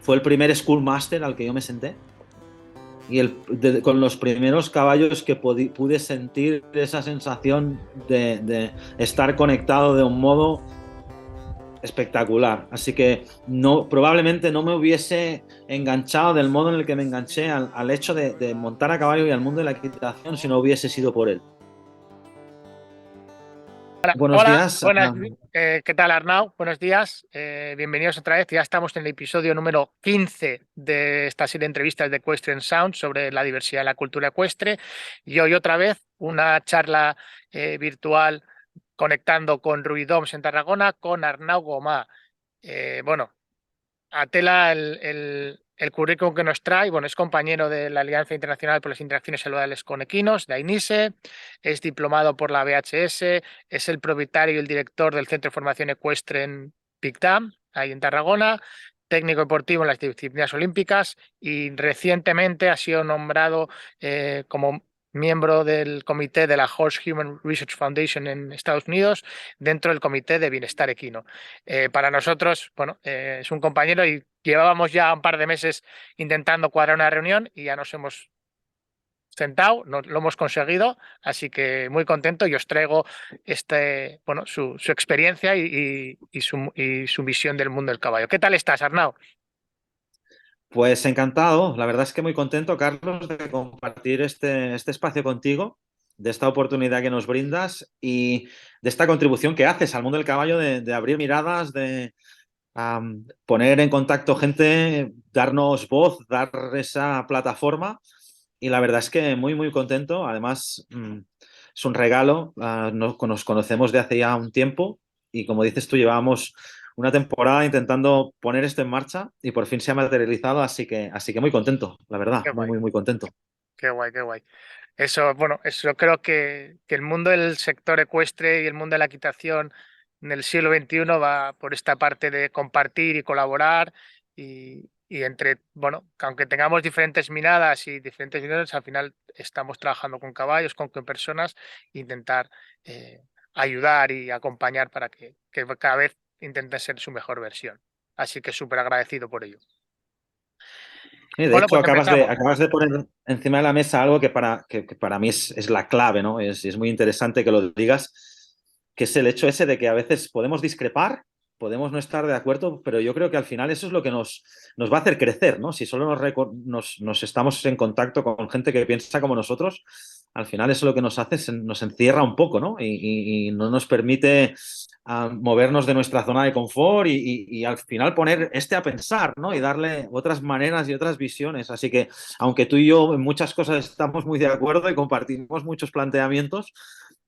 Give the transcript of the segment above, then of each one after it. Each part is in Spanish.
fue el primer Schoolmaster al que yo me senté. Y con los primeros caballos que pude sentir esa sensación de estar conectado de un modo espectacular. Así que probablemente no me hubiese enganchado del modo en el que me enganché al hecho de montar a caballo y al mundo de la equitación si no hubiese sido por él. Buenos Hola, días. buenas, ¿qué tal, Arnau? Buenos días, bienvenidos otra vez. Ya estamos en el episodio número 15 de esta serie de entrevistas de Equestrian Sound sobre la diversidad de la cultura ecuestre. Y hoy otra vez una charla virtual conectando con Ruidoms en Tarragona con Arnau Gomá. Bueno, a tela el currículum que nos trae. Bueno, es compañero de la Alianza Internacional por las Interacciones Saludables con Equinos, de AINISE, es diplomado por la BHS, es el propietario y el director del Centro de Formación Ecuestre en PICTAM, ahí en Tarragona, técnico deportivo en las disciplinas olímpicas y recientemente ha sido nombrado como miembro del comité de la Horse Human Research Foundation en Estados Unidos, dentro del Comité de Bienestar Equino. Para nosotros, bueno, es un compañero y llevábamos ya un par de meses intentando cuadrar una reunión y ya nos hemos sentado, lo hemos conseguido, así que muy contento y os traigo bueno, su experiencia y su visión del mundo del caballo. ¿Qué tal estás, Arnau? Pues encantado, la verdad es que muy contento, Carlos, de compartir este espacio contigo, de esta oportunidad que nos brindas y de esta contribución que haces al mundo del caballo, de abrir miradas, de poner en contacto gente, darnos voz, dar esa plataforma. Y la verdad es que muy, muy contento. Además, es un regalo. Nos conocemos de hace ya un tiempo y como dices tú, llevábamos una temporada intentando poner esto en marcha y por fin se ha materializado, así que muy contento, la verdad, Qué muy, guay, muy, muy contento. qué guay, qué guay. Eso, bueno, eso creo que el mundo del sector ecuestre y el mundo de la equitación en el siglo XXI va por esta parte de compartir y colaborar y entre, bueno, que aunque tengamos diferentes miradas y diferentes visiones, al final estamos trabajando con caballos, con personas, e intentar ayudar y acompañar para que cada vez intenten ser su mejor versión. Así que súper agradecido por ello. De Bueno, hecho, pues empezamos. acabas de poner encima de la mesa algo que para mí es la clave, ¿no? Es muy interesante que lo digas, que es el hecho ese de que a veces podemos discrepar, podemos no estar de acuerdo, pero yo creo que al final eso es lo que nos va a hacer crecer, ¿no? Si solo nos estamos en contacto con gente que piensa como nosotros, al final eso lo que nos hace es nos encierra un poco, ¿no? Y no nos permite movernos de nuestra zona de confort y al final poner a pensar, ¿no? Y darle otras maneras y otras visiones. Así que, aunque tú y yo en muchas cosas estamos muy de acuerdo y compartimos muchos planteamientos,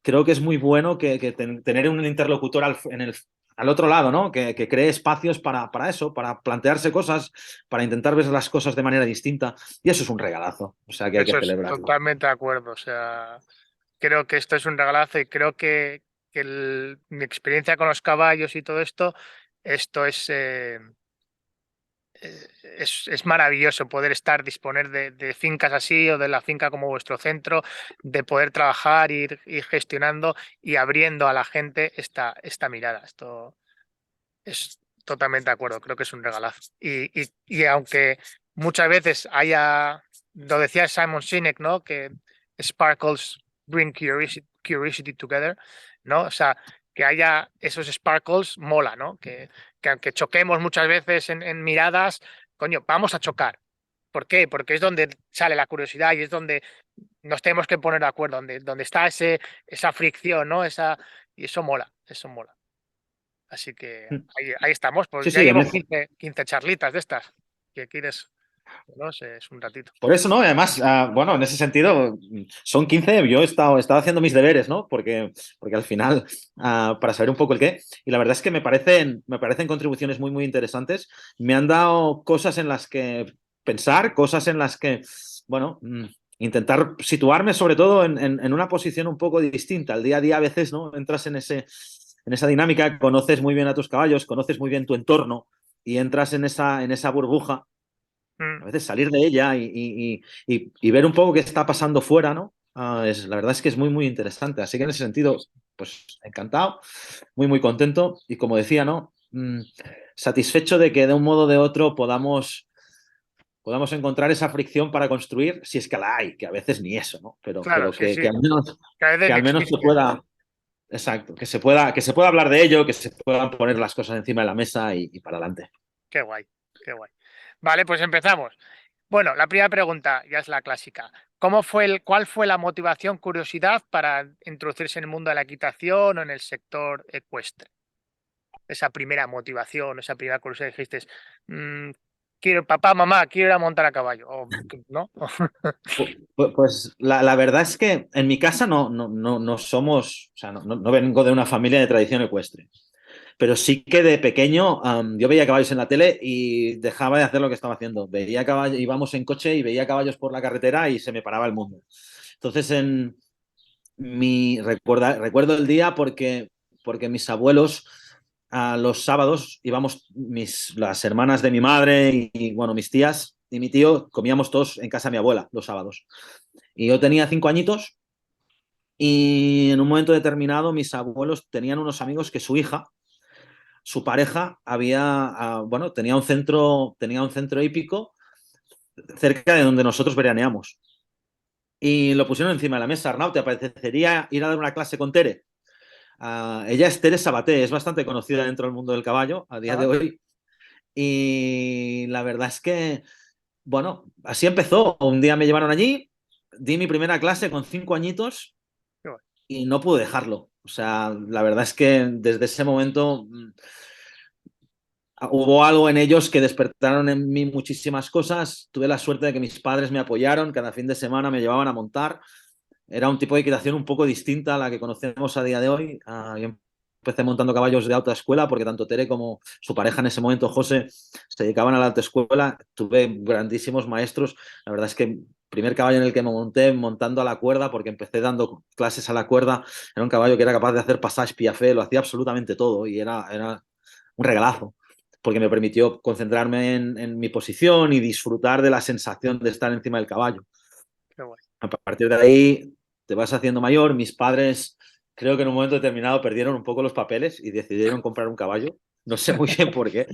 creo que es muy bueno que tener un interlocutor al otro lado, ¿no? Que cree espacios para eso, para plantearse cosas, para intentar ver las cosas de manera distinta. Y eso es un regalazo. O sea que hay que Eso es celebrarlo. totalmente de acuerdo. O sea, creo que esto es un regalazo y creo que mi experiencia con los caballos y todo esto es maravilloso poder disponer de fincas así o de la finca como vuestro centro, de poder trabajar, ir gestionando y abriendo a la gente esta mirada. Esto es totalmente de acuerdo, creo que es un regalazo. Y aunque muchas veces lo decía Simon Sinek, ¿no? Que sparkles bring curiosity together, ¿no? O sea, que haya esos sparkles mola, ¿no? Que aunque choquemos muchas veces en miradas, coño, vamos a chocar. ¿Por qué? Porque es donde sale la curiosidad y es donde nos tenemos que poner de acuerdo, donde está esa fricción, ¿no? Y eso mola, eso mola. Así que ahí estamos, pues Sí, ya sí, llevo 15 charlitas de estas. ¿Qué quieres? No sé, es un ratito. por eso, ¿no? Además, bueno, en ese sentido, son 15. Yo he estado haciendo mis deberes, ¿no? Porque al final, para saber un poco el qué, y la verdad es que me parecen contribuciones muy, muy interesantes. Me han dado cosas en las que pensar, cosas en las que, bueno, intentar situarme sobre todo en una posición un poco distinta. El día a día a veces, ¿no? Entras en esa dinámica, conoces muy bien a tus caballos, conoces muy bien tu entorno y entras en esa burbuja Mm, a veces salir de ella y ver un poco qué está pasando fuera, ¿no? La verdad es que es muy, muy interesante. Así que en ese sentido, pues encantado, muy, muy contento. Y como decía, ¿no? satisfecho de que de un modo o de otro podamos encontrar esa fricción para construir, si es que la hay, que a veces ni eso, ¿no? Claro, Pero sí, sí. Que a que veces ni al menos se existe. pueda, exacto, que se pueda hablar de ello, que se puedan poner las cosas encima de la mesa y para adelante. Qué guay, qué guay. Vale, pues empezamos. Bueno, la primera pregunta ya es la clásica. ¿Cuál fue la motivación, curiosidad para introducirse en el mundo de la equitación o en el sector ecuestre? Esa primera motivación, esa primera curiosidad, dijiste, "Mm, quiero, papá, mamá, quiero ir a montar a caballo", ¿no? Pues la verdad es que en mi casa no somos, o sea, no vengo de una familia de tradición ecuestre, pero sí que de pequeño yo veía caballos en la tele y dejaba de hacer lo que estaba haciendo. Veía caballos, íbamos en coche y veía caballos por la carretera y se me paraba el mundo. Entonces, recuerdo el día porque mis abuelos a los sábados íbamos, las hermanas de mi madre bueno, mis tías y mi tío comíamos todos en casa de mi abuela los sábados. Y yo tenía 5 añitos y en un momento determinado mis abuelos tenían unos amigos que su hija, su pareja, bueno, tenía un centro hípico cerca de donde nosotros veraneamos. Y lo pusieron encima de la mesa. Arnau, ¿te apetecería ir a dar una clase con Tere? Ella es Tere Sabaté, es bastante conocida dentro del mundo del caballo a día de hoy. Y la verdad es que, bueno, así empezó. Un día me llevaron allí, di mi primera clase con 5 añitos y no pude dejarlo. O sea, la verdad es que desde ese momento hubo algo en ellos que despertaron en mí muchísimas cosas. Tuve la suerte de que mis padres me apoyaron, cada fin de semana me llevaban a montar. Era un tipo de equitación un poco distinta a la que conocemos a día de hoy. Yo empecé montando caballos de alta escuela porque tanto Tere como su pareja en ese momento, José, se dedicaban a la alta escuela. Tuve grandísimos maestros. La verdad es que el primer caballo en el que me monté montando a la cuerda, porque empecé dando clases a la cuerda, era un caballo que era capaz de hacer passage piafé, lo hacía absolutamente todo y era un regalazo porque me permitió concentrarme en mi posición y disfrutar de la sensación de estar encima del caballo. A partir de ahí te vas haciendo mayor. Mis padres creo que en un momento determinado perdieron un poco los papeles y decidieron comprar un caballo. No sé muy bien por qué.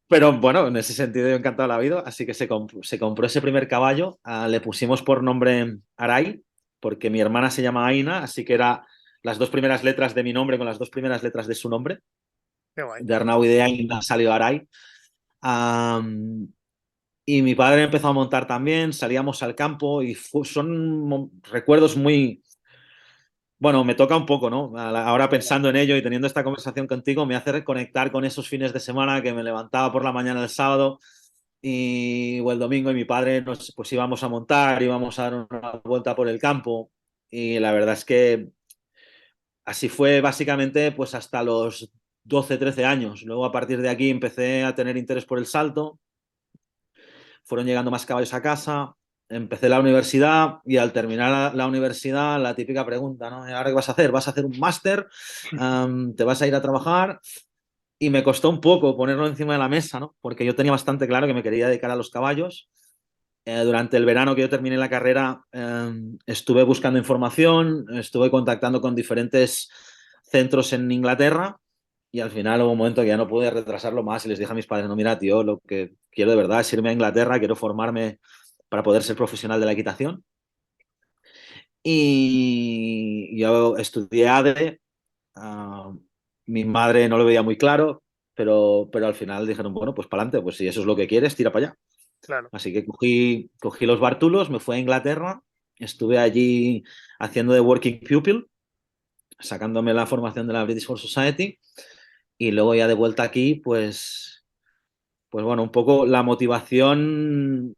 Pero bueno, en ese sentido yo encantado la vida. Así que se compró ese primer caballo. Le pusimos por nombre Aray, porque mi hermana se llama Aina, así que era las 2 primeras letras de mi nombre con las 2 primeras letras de su nombre. De Arnau y de Aina salió Aray. Y mi padre empezó a montar también, salíamos al campo y son recuerdos muy... Bueno, me toca un poco, ¿no? Ahora pensando en ello y teniendo esta conversación contigo, me hace reconectar con esos fines de semana que me levantaba por la mañana del sábado o el domingo y mi padre pues íbamos a montar, íbamos a dar una vuelta por el campo y la verdad es que así fue básicamente pues hasta los 12 13 años. Luego a partir de aquí empecé a tener interés por el salto, fueron llegando más caballos a casa, empecé la universidad y al terminar la universidad, la típica pregunta, ¿no? ¿Ahora qué vas a hacer? ¿Vas a hacer un máster? ¿Te vas a ir a trabajar? Y me costó un poco ponerlo encima de la mesa, ¿no? Porque yo tenía bastante claro que me quería dedicar a los caballos. Durante el verano que yo terminé la carrera, estuve buscando información, estuve contactando con diferentes centros en Inglaterra y al final hubo un momento que ya no pude retrasarlo más y les dije a mis padres, no, mira, tío, lo que quiero de verdad es irme a Inglaterra, quiero formarme para poder ser profesional de la equitación. Y yo estudié ADE, mi madre no lo veía muy claro, pero al final dijeron, bueno, pues para adelante, pues si eso es lo que quieres, tira para allá. Claro. Así que cogí los bártulos, me fui a Inglaterra, estuve allí haciendo de working pupil, sacándome la formación de la British Horse Society y luego ya de vuelta aquí, pues bueno, un poco la motivación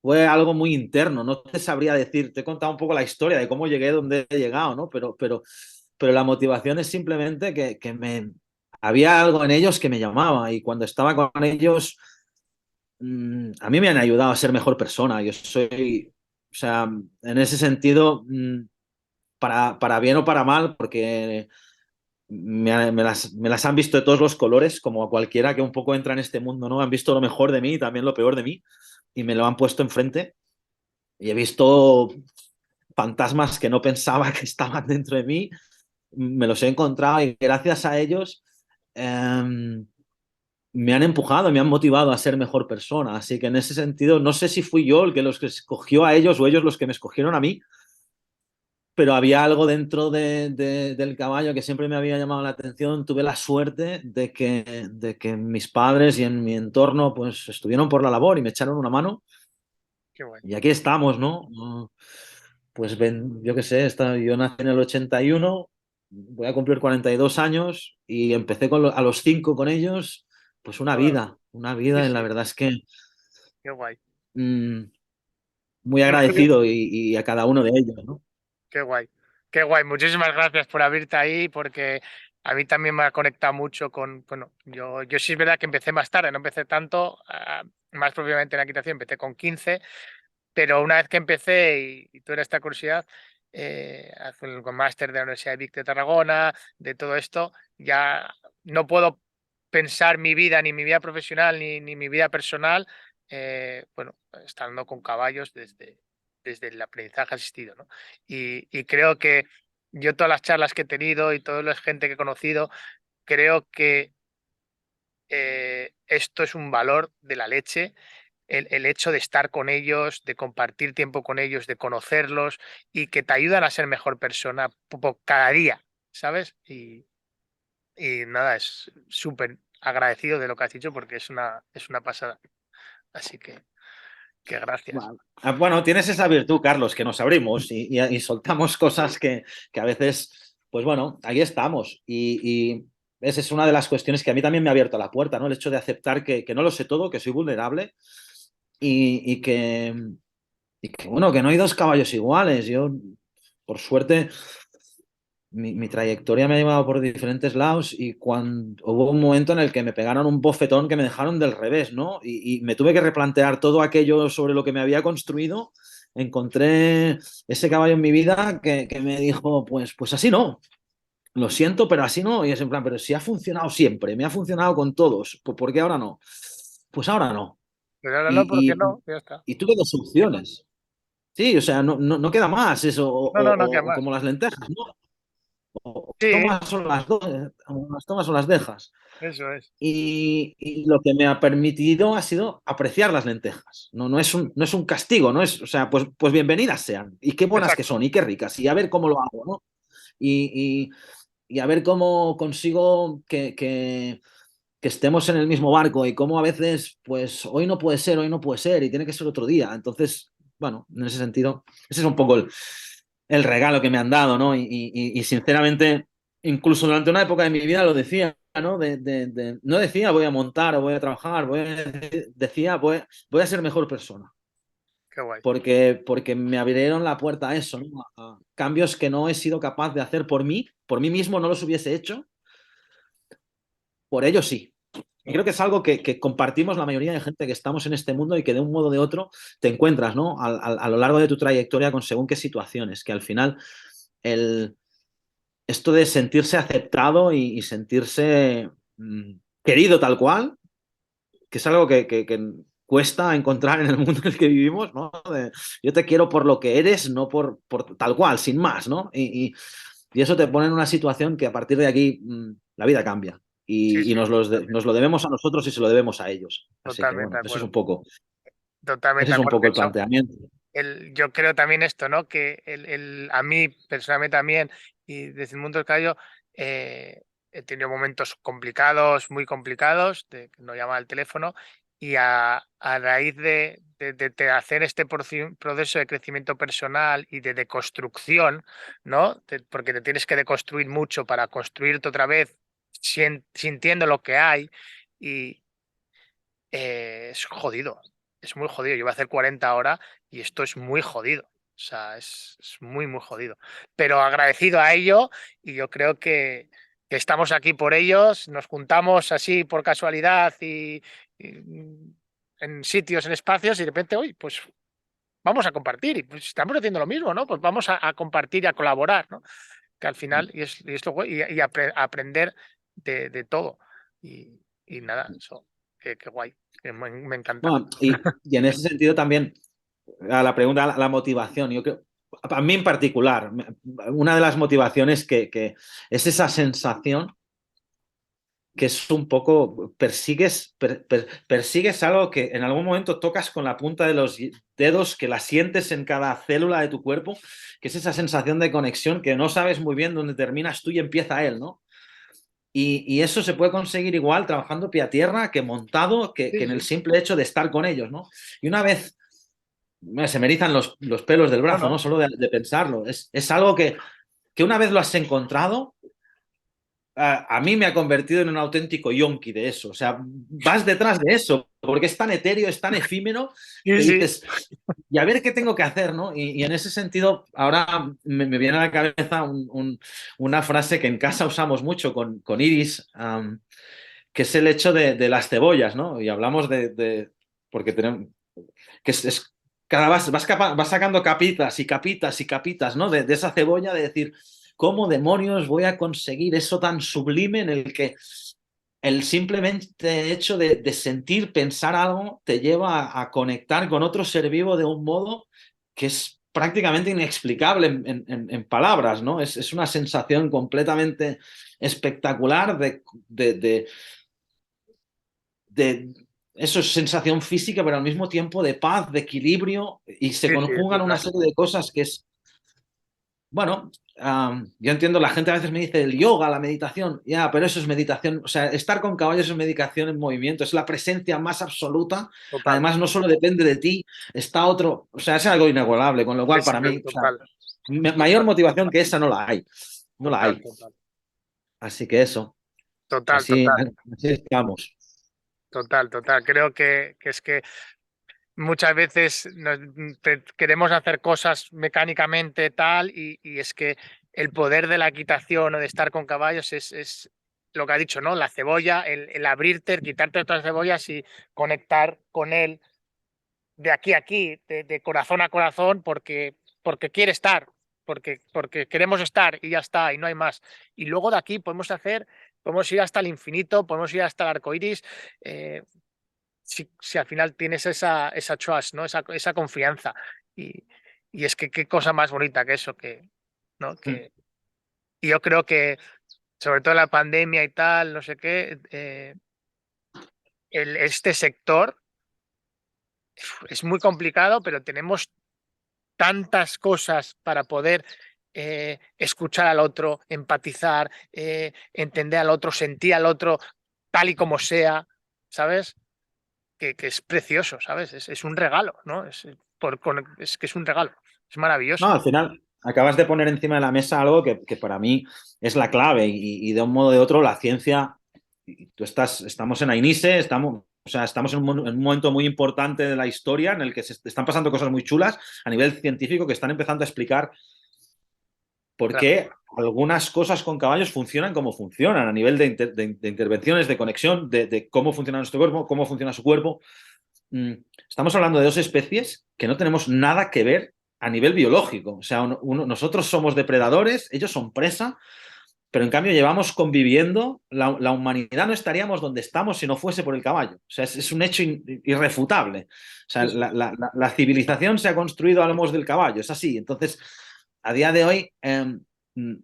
fue algo muy interno, no te sabría decir, te he contado un poco la historia de cómo llegué donde he llegado, ¿no? Pero la motivación es simplemente que había algo en ellos que me llamaba y cuando estaba con ellos, a mí me han ayudado a ser mejor persona. Yo soy, o sea, en ese sentido, para bien o para mal, porque me las han visto de todos los colores, como a cualquiera que un poco entra en este mundo, ¿no? Han visto lo mejor de mí y también lo peor de mí y me lo han puesto enfrente y he visto fantasmas que no pensaba que estaban dentro de mí, me los he encontrado y gracias a ellos me han empujado, me han motivado a ser mejor persona. Así que en ese sentido, no sé si fui yo el que los que escogió a ellos o ellos los que me escogieron a mí, pero había algo dentro del caballo que siempre me había llamado la atención. Tuve la suerte de que mis padres y en mi entorno pues estuvieron por la labor y me echaron una mano. Qué guay. Y aquí estamos, ¿no? Pues yo qué sé, yo nací en el 81, voy a cumplir 42 años y empecé a los 5 con ellos, pues Wow. una Sí, vida y la sí, verdad es que qué guay. mm, muy Pues qué bien. agradecido y a cada uno de ellos, ¿no? Qué guay. Qué guay. Muchísimas gracias por abrirte ahí, porque a mí también me ha conectado mucho con, bueno, yo sí es verdad que empecé más tarde, no empecé tanto, más propiamente en la equitación, empecé con 15, pero una vez que empecé y tuve esta curiosidad, con máster de la Universidad de Vic de Tarragona, de todo esto, ya no puedo pensar mi vida, ni mi vida profesional, ni mi vida personal, bueno, estando con caballos desde el aprendizaje asistido, ¿no? Y creo que yo todas las charlas que he tenido y toda la gente que he conocido, creo que esto es un valor de la leche, el hecho de estar con ellos, de compartir tiempo con ellos, de conocerlos y que te ayudan a ser mejor persona cada día, ¿sabes? Y nada, es súper agradecido de lo que has dicho porque es una pasada. Así que gracias. Bueno, tienes esa virtud, Carlos, que nos abrimos y soltamos cosas que a veces, pues bueno, ahí estamos. Y esa es una de las cuestiones que a mí también me ha abierto la puerta, ¿no? El hecho de aceptar que no lo sé todo, que soy vulnerable y, y que, bueno, que no hay dos caballos iguales. Yo, por suerte, mi trayectoria me ha llevado por diferentes lados y cuando hubo un momento en el que me pegaron un bofetón que me dejaron del revés, ¿no? Y me tuve que replantear todo aquello sobre lo que me había construido. Encontré ese caballo en mi vida que me dijo, pues así no, lo siento, pero así no. Y es en plan, pero si ha funcionado siempre, me ha funcionado con todos, pues ¿por qué ahora no? Pues ahora no. Pero ahora no, porque Y, no, ya está. y tuve dos opciones. Sí, o sea, no queda más eso, No, no, no queda o más. como las lentejas, ¿no? O las Sí, tomas o las tomas o las dejas. eso es. Y lo que me ha permitido ha sido apreciar las lentejas. No es un castigo, no es, o sea, pues bienvenidas sean. Y qué buenas que Exacto. son, y qué ricas. Y a ver cómo lo hago, ¿no? Y, y a ver cómo consigo que estemos en el mismo barco y cómo a veces, pues hoy no puede ser y tiene que ser otro día. Entonces, bueno, en ese sentido, ese es un poco el regalo que me han dado, ¿no? Y sinceramente, incluso durante una época de mi vida lo decía, ¿no? No decía voy a montar o voy a trabajar, decía voy a ser mejor persona. Qué guay. Porque me abrieron la puerta a eso, ¿no? A cambios que no he sido capaz de hacer por mí mismo no los hubiese hecho, por ellos sí. Y creo que es algo que compartimos la mayoría de gente que estamos en este mundo y que de un modo o de otro te encuentras, ¿no? A lo largo de tu trayectoria con según qué situaciones, que al final esto de sentirse aceptado y sentirse querido tal cual, que es algo que cuesta encontrar en el mundo en el que vivimos, ¿no? Yo te quiero por lo que eres, no por tal cual, sin más, ¿no? Y eso te pone en una situación que a partir de aquí la vida cambia. Sí, Y sí, nos lo debemos a nosotros y se lo debemos a ellos. Así que totalmente bueno, de acuerdo. Totalmente ese de es un acuerdo. poco De el hecho, planteamiento. yo creo también esto, ¿no? Que a mí personalmente también, y desde el mundo del caballo, he tenido momentos complicados, muy complicados, de que no llamaba al teléfono, y a raíz de hacer este proceso de crecimiento personal y de deconstrucción, ¿no? Porque te tienes que deconstruir mucho para construirte otra vez, sintiendo lo que hay, y es jodido, es muy jodido. Yo voy a hacer 40 ahora y esto es muy jodido. O sea, es muy, muy jodido. Pero agradecido a ello y yo creo que estamos aquí por ellos, nos juntamos así por casualidad y en sitios, en espacios y de repente, hoy pues vamos a compartir y pues estamos haciendo lo mismo, ¿no? Pues vamos a compartir y a colaborar, ¿no? Que al final, y es lo y aprender de todo. Y nada, eso, qué guay, que me encanta. Bueno, y en ese sentido también, a la pregunta, la motivación, yo creo, a mí en particular, una de las motivaciones que es esa sensación que es un poco, persigues algo que en algún momento tocas con la punta de los dedos, que la sientes en cada célula de tu cuerpo, que es esa sensación de conexión que no sabes muy bien dónde terminas tú y empieza él, ¿no? Y eso se puede conseguir igual trabajando pie a tierra que montado, que Sí, en el sí. simple hecho de estar con ellos, ¿no? Y una vez, se me erizan los pelos del No, brazo, ¿no? no. Solo de pensarlo. Es algo que una vez lo has encontrado, a mí me ha convertido en un auténtico yonki de eso. O sea, vas detrás de eso, porque es tan etéreo, es tan efímero, Sí, que sí. dices, y a ver qué tengo que hacer, ¿no? Y en ese sentido, ahora me viene a la cabeza una frase que en casa usamos mucho con Iris, que es el hecho de las cebollas, ¿no? Y hablamos porque tenemos, que cada vas sacando capitas y capitas y capitas, ¿no? De esa cebolla, de decir, ¿cómo demonios voy a conseguir eso tan sublime en el que el simplemente hecho de sentir, pensar algo, te lleva a conectar con otro ser vivo de un modo que es prácticamente inexplicable en palabras, ¿no? Es una sensación completamente espectacular de eso es sensación física, pero al mismo tiempo de paz, de equilibrio, y se Sí, sí, conjugan una total. serie de cosas que es, bueno, yo entiendo, la gente a veces me dice el yoga, la meditación, ya, pero eso es meditación, o sea, estar con caballos es meditación en movimiento, es la presencia más absoluta, Total. además no solo depende de ti, está otro, o sea, es algo inigualable, con lo cual Es para mí, o sea, total, mayor total, motivación que esa no la hay, no la total, hay, total. así que eso, Total, así, total, así estamos. total, total. Creo que es que muchas veces queremos hacer cosas mecánicamente tal y es que el poder de la equitación o de estar con caballos es lo que ha dicho, ¿no? La cebolla, el abrirte, el quitarte otras cebollas y conectar con él de aquí a aquí, de corazón a corazón, porque quiere estar, porque queremos estar y ya está, y no hay más. Y luego de aquí podemos ir hasta el infinito, podemos ir hasta el arco iris. Si al final tienes esa trust, ¿no? Esa confianza. Y, y es que qué cosa más bonita que eso, ¿no? Mm. Y yo creo que, sobre todo la pandemia y tal, no sé qué, este sector es muy complicado, pero tenemos tantas cosas para poder escuchar al otro, empatizar, entender al otro, sentir al otro tal y como sea, ¿sabes? Que es precioso, ¿sabes? Es un regalo, ¿no? Es que es un regalo, es No, maravilloso. al final acabas de poner encima de la mesa algo que para mí es la clave y de un modo o de otro la ciencia, estamos en AINISE, o sea, estamos en un momento muy importante de la historia en el que se están pasando cosas muy chulas a nivel científico que están empezando a explicar por Claro, qué algunas cosas con caballos funcionan como funcionan a nivel de intervenciones, de conexión, de cómo funciona nuestro cuerpo, cómo funciona su cuerpo. Estamos hablando de dos especies que no tenemos nada que ver a nivel biológico. O sea, nosotros somos depredadores, ellos son presa, pero en cambio llevamos conviviendo. La humanidad no estaríamos donde estamos si no fuese por el caballo. O sea, es un hecho irrefutable. O sea, sí, sí, la civilización se ha construido a lomos del caballo, es así. Entonces, a día de hoy,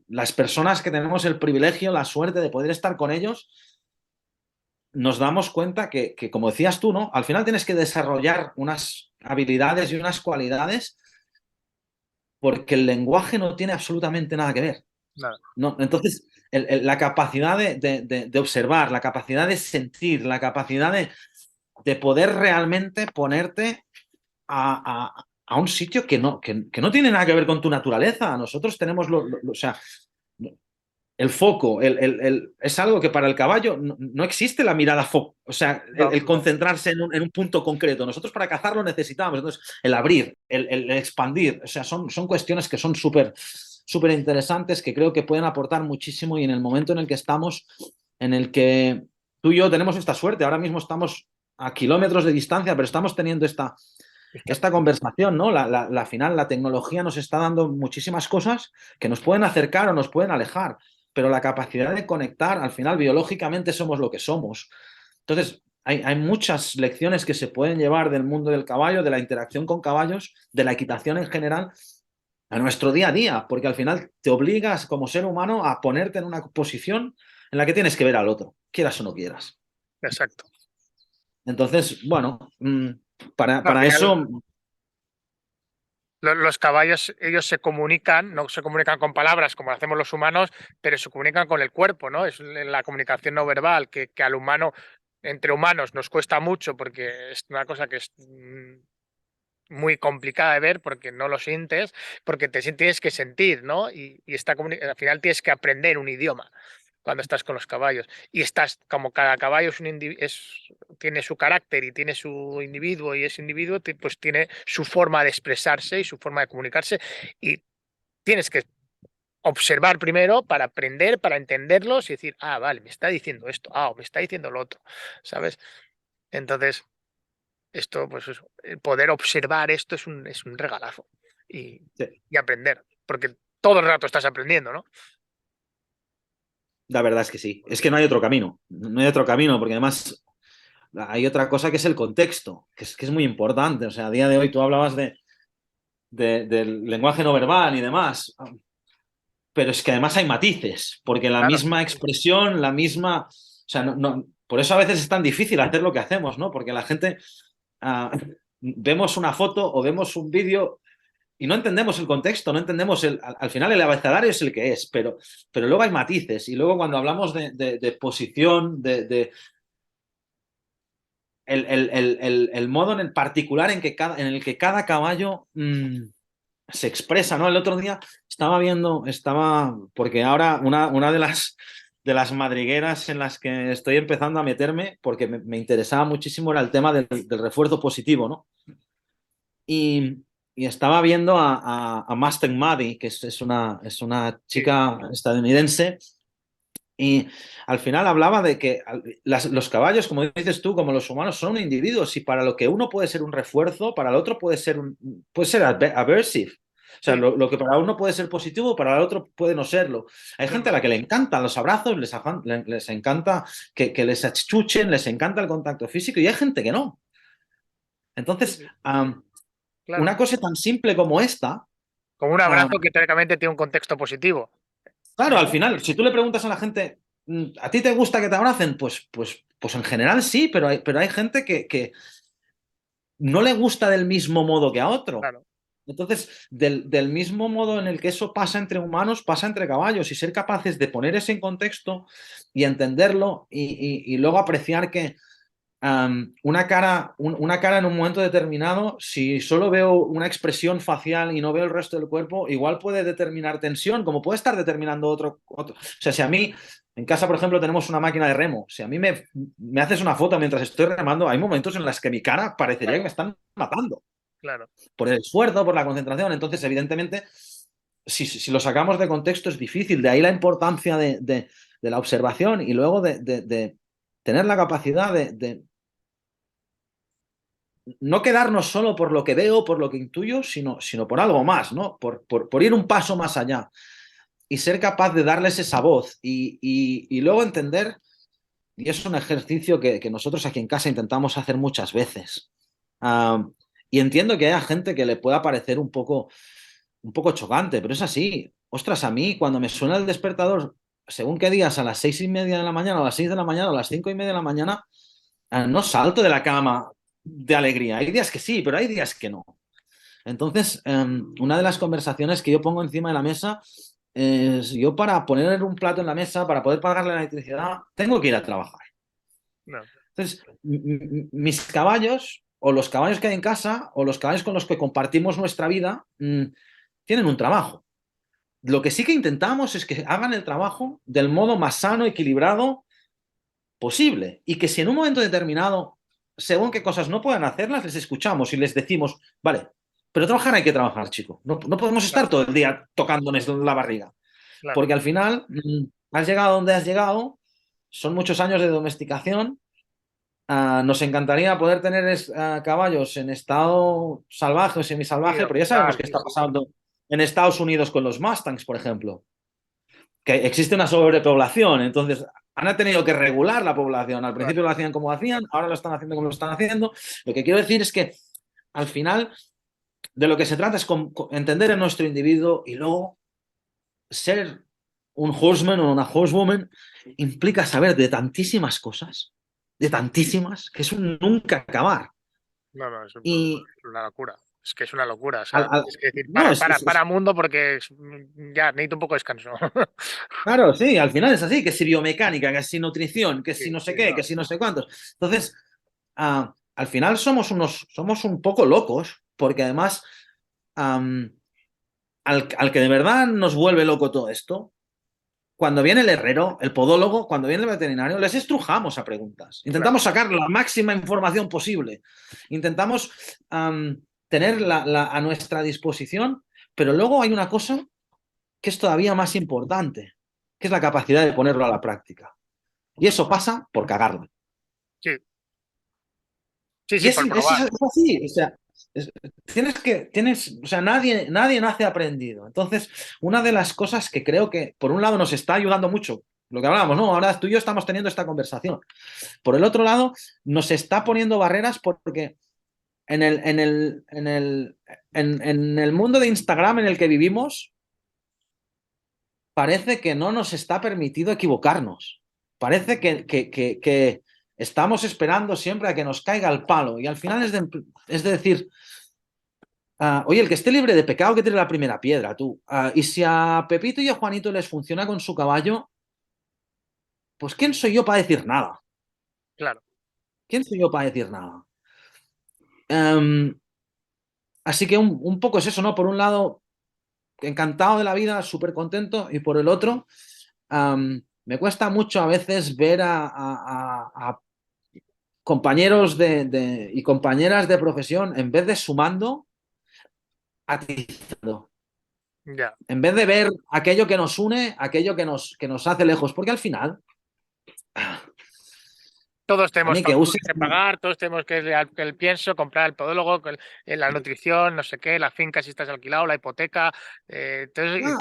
las personas que tenemos el privilegio, la suerte de poder estar con ellos, nos damos cuenta que, como decías tú, ¿no? Al final tienes que desarrollar unas habilidades y unas cualidades porque el lenguaje no tiene absolutamente nada que ver. nada, No, entonces, la capacidad de observar, la capacidad de sentir, la capacidad de poder realmente ponerte a un sitio que no tiene nada que ver con tu naturaleza. Nosotros tenemos, o sea, el foco, es algo que para el caballo no existe la mirada foco, o sea, no, el no, concentrarse en un punto concreto. Nosotros para cazarlo necesitamos, entonces, el abrir, el expandir, o sea, son cuestiones que son súper interesantes, que creo que pueden aportar muchísimo y en el momento en el que estamos, en el que tú y yo tenemos esta suerte, ahora mismo estamos a kilómetros de distancia, pero estamos teniendo esta conversación, ¿no? La final, la tecnología nos está dando muchísimas cosas que nos pueden acercar o nos pueden alejar, pero la capacidad de conectar, al final, biológicamente somos lo que somos. Entonces, hay muchas lecciones que se pueden llevar del mundo del caballo, de la interacción con caballos, de la equitación en general, a nuestro día a día, porque al final te obligas como ser humano a ponerte en una posición en la que tienes que ver al otro, quieras o no quieras. Exacto. Entonces, bueno, Al para final, eso, los caballos, ellos se comunican, no se comunican con palabras como lo hacemos los humanos, pero se comunican con el cuerpo, ¿no? Es la comunicación no verbal que al humano, entre humanos, nos cuesta mucho porque es una cosa que es muy complicada de ver porque no lo sientes, porque tienes que sentir, ¿no? Y al final tienes que aprender un idioma cuando estás con los caballos. Y estás, como cada caballo tiene su carácter y tiene su individuo, y ese individuo pues tiene su forma de expresarse y su forma de comunicarse. Y tienes que observar primero para aprender, para entenderlos y decir, ah, vale, me está diciendo esto, ah, o me está diciendo lo otro, ¿sabes? Entonces, esto, pues eso, el poder observar esto es un regalazo y, sí, y aprender, porque todo el rato estás aprendiendo, ¿no? la verdad es que sí. Es que no hay otro camino. No hay otro camino, porque además hay otra cosa que es el contexto, que es muy importante. O sea, a día de hoy tú hablabas del lenguaje no verbal y demás, pero es que además hay matices, porque la Claro, misma expresión, la misma... O sea, por eso a veces es tan difícil hacer lo que hacemos, ¿no? Porque la gente... vemos una foto o vemos un vídeo y no entendemos el contexto, no entendemos al final el abecedario es el que es, pero luego hay matices y luego cuando hablamos de posición, el modo en el particular en el que cada caballo se expresa, ¿no? El otro día porque ahora una de las madrigueras en las que estoy empezando a meterme, porque me interesaba muchísimo, era el tema del refuerzo positivo, ¿no? Y, y estaba viendo a Mustang Maddie, que es una sí, chica estadounidense, y al final hablaba de que los caballos, como dices tú, como los humanos, son individuos y para lo que uno puede ser un refuerzo, para el otro puede ser aversive. O sea, sí, lo que para uno puede ser positivo, para el otro puede no serlo. Hay gente a la que le encantan los abrazos, les encanta que les achuchen, les encanta el contacto físico y hay gente que no. sí, Entonces, sí, una claro. cosa tan simple como esta, Como un um, abrazo que teóricamente tiene un contexto positivo, claro, al ¿no? final, si tú le preguntas a la gente, ¿a ti te gusta que te abracen? Pues en general sí, pero hay gente que no le gusta del mismo modo que a otro. Claro. Entonces, del mismo modo en el que eso pasa entre humanos, pasa entre caballos y ser capaces de poner ese en contexto y entenderlo y luego apreciar que una cara en un momento determinado, si solo veo una expresión facial y no veo el resto del cuerpo, igual puede determinar tensión, como puede estar determinando otro. O sea, si a mí, en casa, por ejemplo, tenemos una máquina de remo, si a mí me haces una foto mientras estoy remando, hay momentos en los que mi cara parecería que me están matando Claro, por el esfuerzo, por la concentración. Entonces, evidentemente, si lo sacamos de contexto es difícil. De ahí la importancia de la observación y luego de tener la capacidad de no quedarnos solo por lo que veo, por lo que intuyo, sino por algo más, ¿no? Por ir un paso más allá y ser capaz de darles esa voz y luego entender, y es un ejercicio que nosotros aquí en casa intentamos hacer muchas veces. Y entiendo que haya gente que le pueda parecer un poco chocante, pero es así. Ostras, a mí cuando me suena el despertador, según qué días, a las 6:30 de la mañana, a las 6 de la mañana, a las 5:30 de la mañana, no salto de la cama de alegría. Hay días que sí, pero hay días que no. Entonces, una de las conversaciones que yo pongo encima de la mesa es, yo para poner un plato en la mesa, para poder pagarle la electricidad, tengo que ir a trabajar. no, Entonces, mis caballos, o los caballos que hay en casa, o los caballos con los que compartimos nuestra vida, tienen un trabajo. Lo que sí que intentamos es que hagan el trabajo del modo más sano, equilibrado posible. Y que si en un momento determinado, según qué cosas no puedan hacerlas, les escuchamos y les decimos, vale, pero trabajar hay que trabajar, chico. No podemos estar claro, todo el día tocándonos la barriga. claro. Porque al final, has llegado donde has llegado, son muchos años de domesticación. Nos encantaría poder tener caballos en estado salvaje o Sí, semisalvaje, pero ya sabemos domesticar, qué sí, está sí, pasando en Estados Unidos con los Mustangs, por ejemplo, que existe una sobrepoblación, entonces han tenido que regular la población. Al claro. principio lo hacían como hacían, ahora lo están haciendo como lo están haciendo. Lo que quiero decir es que al final de lo que se trata es entender a nuestro individuo y luego ser un horseman o una horsewoman implica saber de tantísimas cosas, de tantísimas, que es un nunca acabar. No, es Y una locura. Es que es una locura. O al, sea, al, es que decir, no, para mundo porque ya necesito un poco de descanso. claro, sí, al final es así, que si biomecánica, que si nutrición, que Sí, si no sé sí, qué, no. que si no sé cuántos. Entonces, al final somos un poco locos, porque además al que de verdad nos vuelve loco todo esto, cuando viene el herrero, el podólogo, cuando viene el veterinario, les estrujamos a preguntas. Claro. Intentamos sacar la máxima información posible. Intentamos tener a nuestra disposición, pero luego hay una cosa que es todavía más importante, que es la capacidad de ponerlo a la práctica. Y eso pasa por cagarla. Sí, sí, Y sí, por es probar. así, o sea, o sea, nadie nace aprendido. Entonces, una de las cosas que creo que, por un lado, nos está ayudando mucho, lo que hablábamos, ¿no? Ahora tú y yo estamos teniendo esta conversación. Por el otro lado, nos está poniendo barreras porque en el mundo de Instagram en el que vivimos, parece que no nos está permitido equivocarnos. Parece que estamos esperando siempre a que nos caiga el palo. Y al final es de decir, oye, el que esté libre de pecado que tire la primera piedra, tú. Y si a Pepito y a Juanito les funciona con su caballo, pues ¿quién soy yo para decir nada? Claro. ¿Quién soy yo para decir nada? Um, Así que un poco es eso, ¿no? Por un lado, encantado de la vida, súper contento, y por el otro, me cuesta mucho a veces ver a compañeros y compañeras de profesión, en vez de sumando, atizando. Ya. En vez de ver aquello que nos une, aquello que nos hace lejos. Porque al final, Todos a tenemos mí que facturas uses... que pagar, todos tenemos que el pienso, comprar el podólogo, la nutrición, no sé qué, la finca si estás alquilado, la hipoteca. Entonces Ah,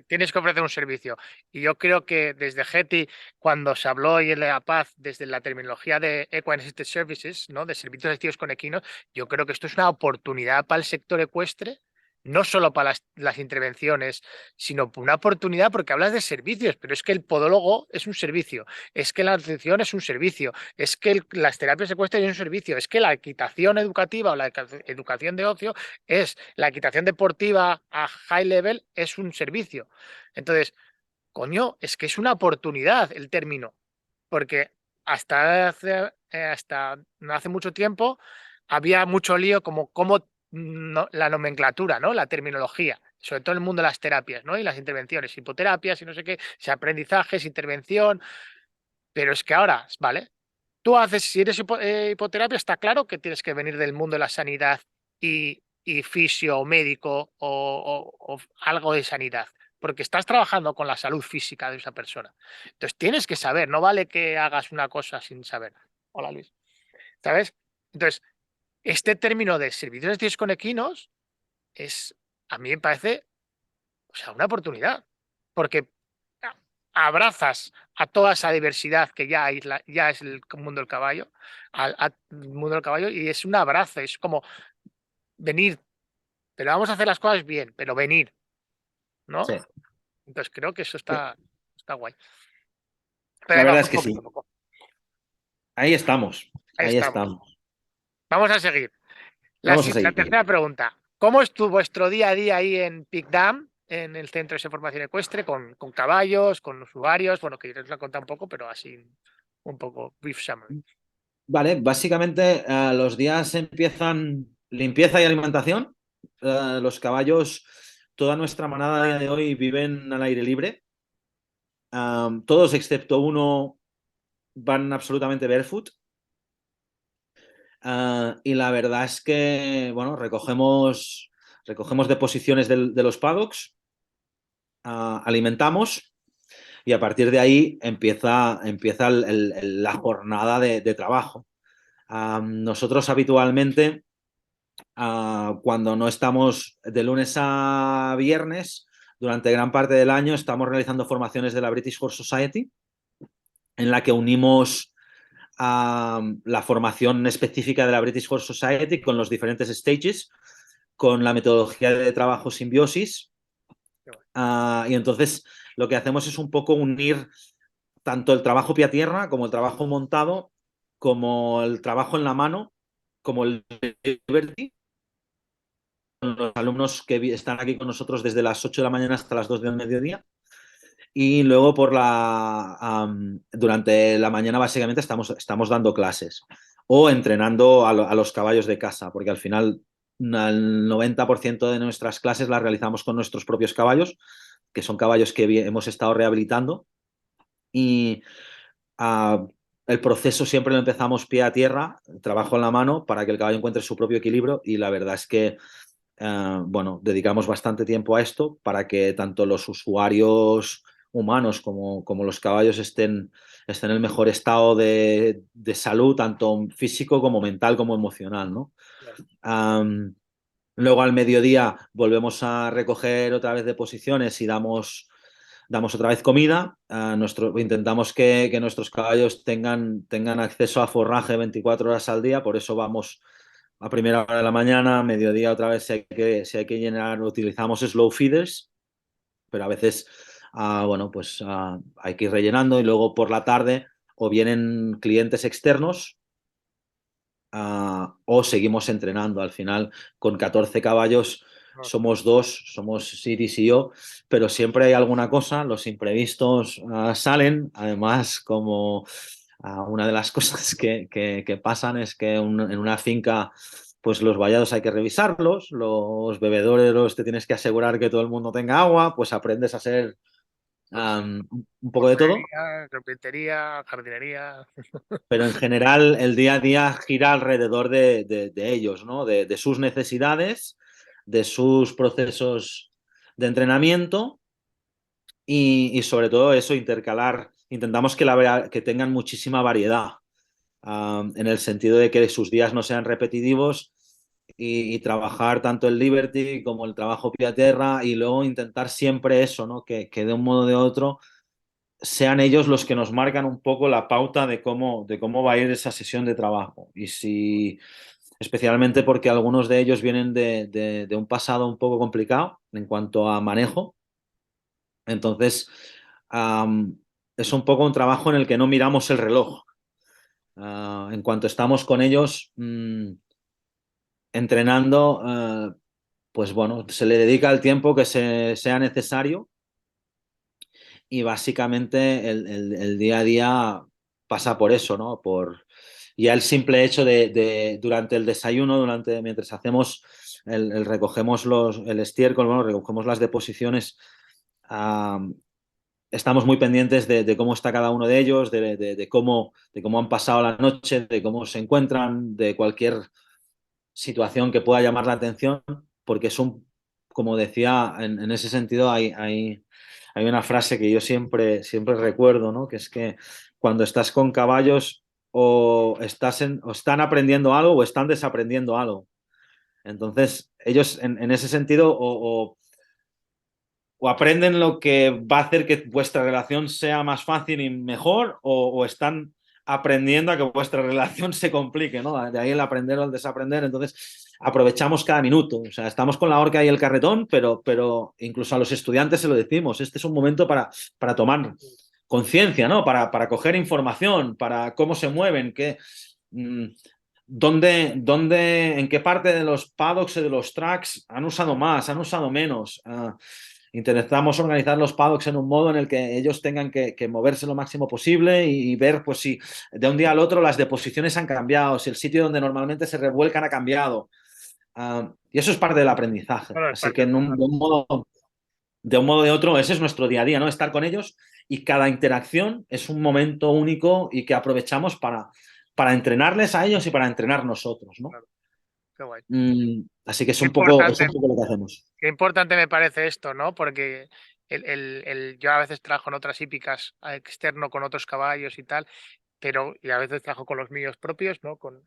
tienes que ofrecer un servicio. Y yo creo que desde Getty, cuando se habló y en la paz desde la terminología de Equine Assisted Services, ¿no? De servicios asistidos con equinos, yo creo que esto es una oportunidad para el sector ecuestre. No solo para las intervenciones, sino una oportunidad porque hablas de servicios, pero es que el podólogo es un servicio, es que la nutrición es un servicio, es que las terapias ecuestres es un servicio, es que la equitación educativa o la educación de ocio es la equitación deportiva a high level es un servicio. Entonces, coño, es que es una oportunidad el término, porque hasta no hace mucho tiempo había mucho lío como cómo la nomenclatura, ¿no? La terminología, sobre todo en el mundo de las terapias, ¿no? Y las intervenciones, hipoterapias y no sé qué, si aprendizajes, intervención, pero es que ahora, ¿vale? Tú haces, si eres hipoterapia, está claro que tienes que venir del mundo de la sanidad y fisio o médico o algo de sanidad, porque estás trabajando con la salud física de esa persona. Entonces tienes que saber, no vale que hagas una cosa sin saber. Hola Luis, ¿sabes? Entonces, este término de servicios asistidos con equinos es, a mí me parece, o sea, una oportunidad, porque abrazas a toda esa diversidad que ya, ya es el mundo del caballo, al mundo del caballo, y es un abrazo, es como venir, pero vamos a hacer las cosas bien, pero venir, sí, ¿no? Entonces creo que eso está guay. Pero la ahí va, verdad es que sí. poco a poco. Ahí estamos, Ahí ahí estamos. estamos. Vamos a seguir. Vamos a La seguir. tercera pregunta. ¿Cómo estuvo vuestro día a día ahí en Picdam, en el Centro de Formación Ecuestre, con caballos, con usuarios? Bueno, que os lo he contado un poco, pero así un poco brief summary. Vale, básicamente los días empiezan limpieza y alimentación. Los caballos, toda nuestra manada a día de hoy viven al aire libre. Todos excepto uno van absolutamente barefoot. Y la verdad es que, bueno, recogemos deposiciones de los paddocks, alimentamos y a partir de ahí empieza la jornada de trabajo. Nosotros habitualmente, cuando no estamos de lunes a viernes, durante gran parte del año estamos realizando formaciones de la British Horse Society, en la que unimos la formación específica de la British Horse Society con los diferentes stages, con la metodología de trabajo simbiosis. Y entonces lo que hacemos es un poco unir tanto el trabajo pie a tierra como el trabajo montado, como el trabajo en la mano, como el Liberty, con los alumnos que están aquí con nosotros desde las 8 de la mañana hasta las 2 del mediodía. Y luego durante la mañana básicamente estamos dando clases o entrenando a los caballos de casa, porque al final el 90% de nuestras clases las realizamos con nuestros propios caballos, que son caballos que hemos estado rehabilitando. Y uh, el proceso siempre lo empezamos pie a tierra, trabajo en la mano para que el caballo encuentre su propio equilibrio, y la verdad es que bueno, dedicamos bastante tiempo a esto para que tanto los usuarios humanos como los caballos estén en el mejor estado de salud, tanto físico como mental como emocional, ¿no? Um, Luego al mediodía volvemos a recoger otra vez deposiciones y damos otra vez comida. Intentamos que nuestros caballos tengan acceso a forraje 24 horas al día, por eso vamos a primera hora de la mañana, a mediodía otra vez si hay que llenar, utilizamos slow feeders, pero a veces bueno, pues hay que ir rellenando, y luego por la tarde o vienen clientes externos o seguimos entrenando. Al final, con 14 caballos somos dos, somos Siris y yo, pero siempre hay alguna cosa, los imprevistos salen. Además, como una de las cosas que pasan es que en una finca, pues los vallados hay que revisarlos, los bebederos te tienes que asegurar que todo el mundo tenga agua, pues aprendes a ser un poco de todo. Portería, carpintería, jardinería. Pero en general el día a día gira alrededor de ellos, ¿no? De sus necesidades, de sus procesos de entrenamiento, y sobre todo eso, intercalar, intentamos que tengan muchísima variedad, en el sentido de que sus días no sean repetitivos, y trabajar tanto el Liberty como el trabajo pie a tierra, y luego intentar siempre eso, ¿no? Que de un modo o de otro sean ellos los que nos marcan un poco la pauta de cómo va a ir esa sesión de trabajo. Y si, especialmente porque algunos de ellos vienen de un pasado un poco complicado en cuanto a manejo, entonces es un poco un trabajo en el que no miramos el reloj. En cuanto estamos con ellos entrenando, pues bueno, se le dedica el tiempo que sea necesario, y básicamente el día a día pasa por eso, ¿no? Por ya el simple hecho durante el desayuno, mientras hacemos recogemos el estiércol, bueno, recogemos las deposiciones, estamos muy pendientes de cómo está cada uno de ellos, de cómo han pasado la noche, de cómo se encuentran, de cualquier situación que pueda llamar la atención, porque como decía, en ese sentido hay una frase que yo siempre recuerdo, ¿no? Que es que cuando estás con caballos, o están aprendiendo algo o están desaprendiendo algo. Entonces, ellos en ese sentido o aprenden lo que va a hacer que vuestra relación sea más fácil y mejor, o están aprendiendo a que vuestra relación se complique, ¿no? De ahí el aprender o el desaprender. Entonces, aprovechamos cada minuto. O sea, estamos con la horca y el carretón, pero incluso a los estudiantes se lo decimos. Este es un momento para tomar conciencia, ¿no? Para coger información, para cómo se mueven, mm, en qué parte de los paddocks y de los tracks han usado más, han usado menos. Intentamos organizar los paddocks en un modo en el que ellos tengan que moverse lo máximo posible, y ver pues si de un día al otro las deposiciones han cambiado, si el sitio donde normalmente se revuelcan ha cambiado. Y eso es parte del aprendizaje. Bueno, es Así parte que de un modo o de otro, ese es nuestro día a día, ¿no? Estar con ellos, y cada interacción es un momento único y que aprovechamos para entrenarles a ellos y para entrenar nosotros, ¿no? claro, qué guay. Así que es Qué un poco, es un importante, poco lo que hacemos. qué importante me parece esto, ¿no? Porque yo a veces trabajo en otras hípicas externo con otros caballos y tal, y a veces trabajo con los míos propios, ¿no? Con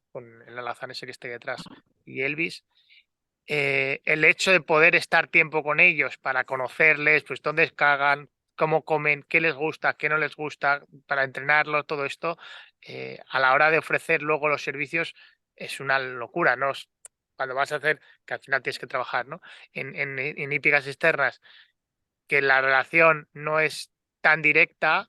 el alazán ese que esté detrás y Elvis. El hecho de poder estar tiempo con ellos para conocerles, pues dónde cagan, cómo comen, qué les gusta, qué no les gusta, para entrenarlos, todo esto, a la hora de ofrecer luego los servicios es una locura, ¿no? Cuando vas a hacer, que al final tienes que trabajar, ¿no? En hípicas externas, que la relación no es tan directa,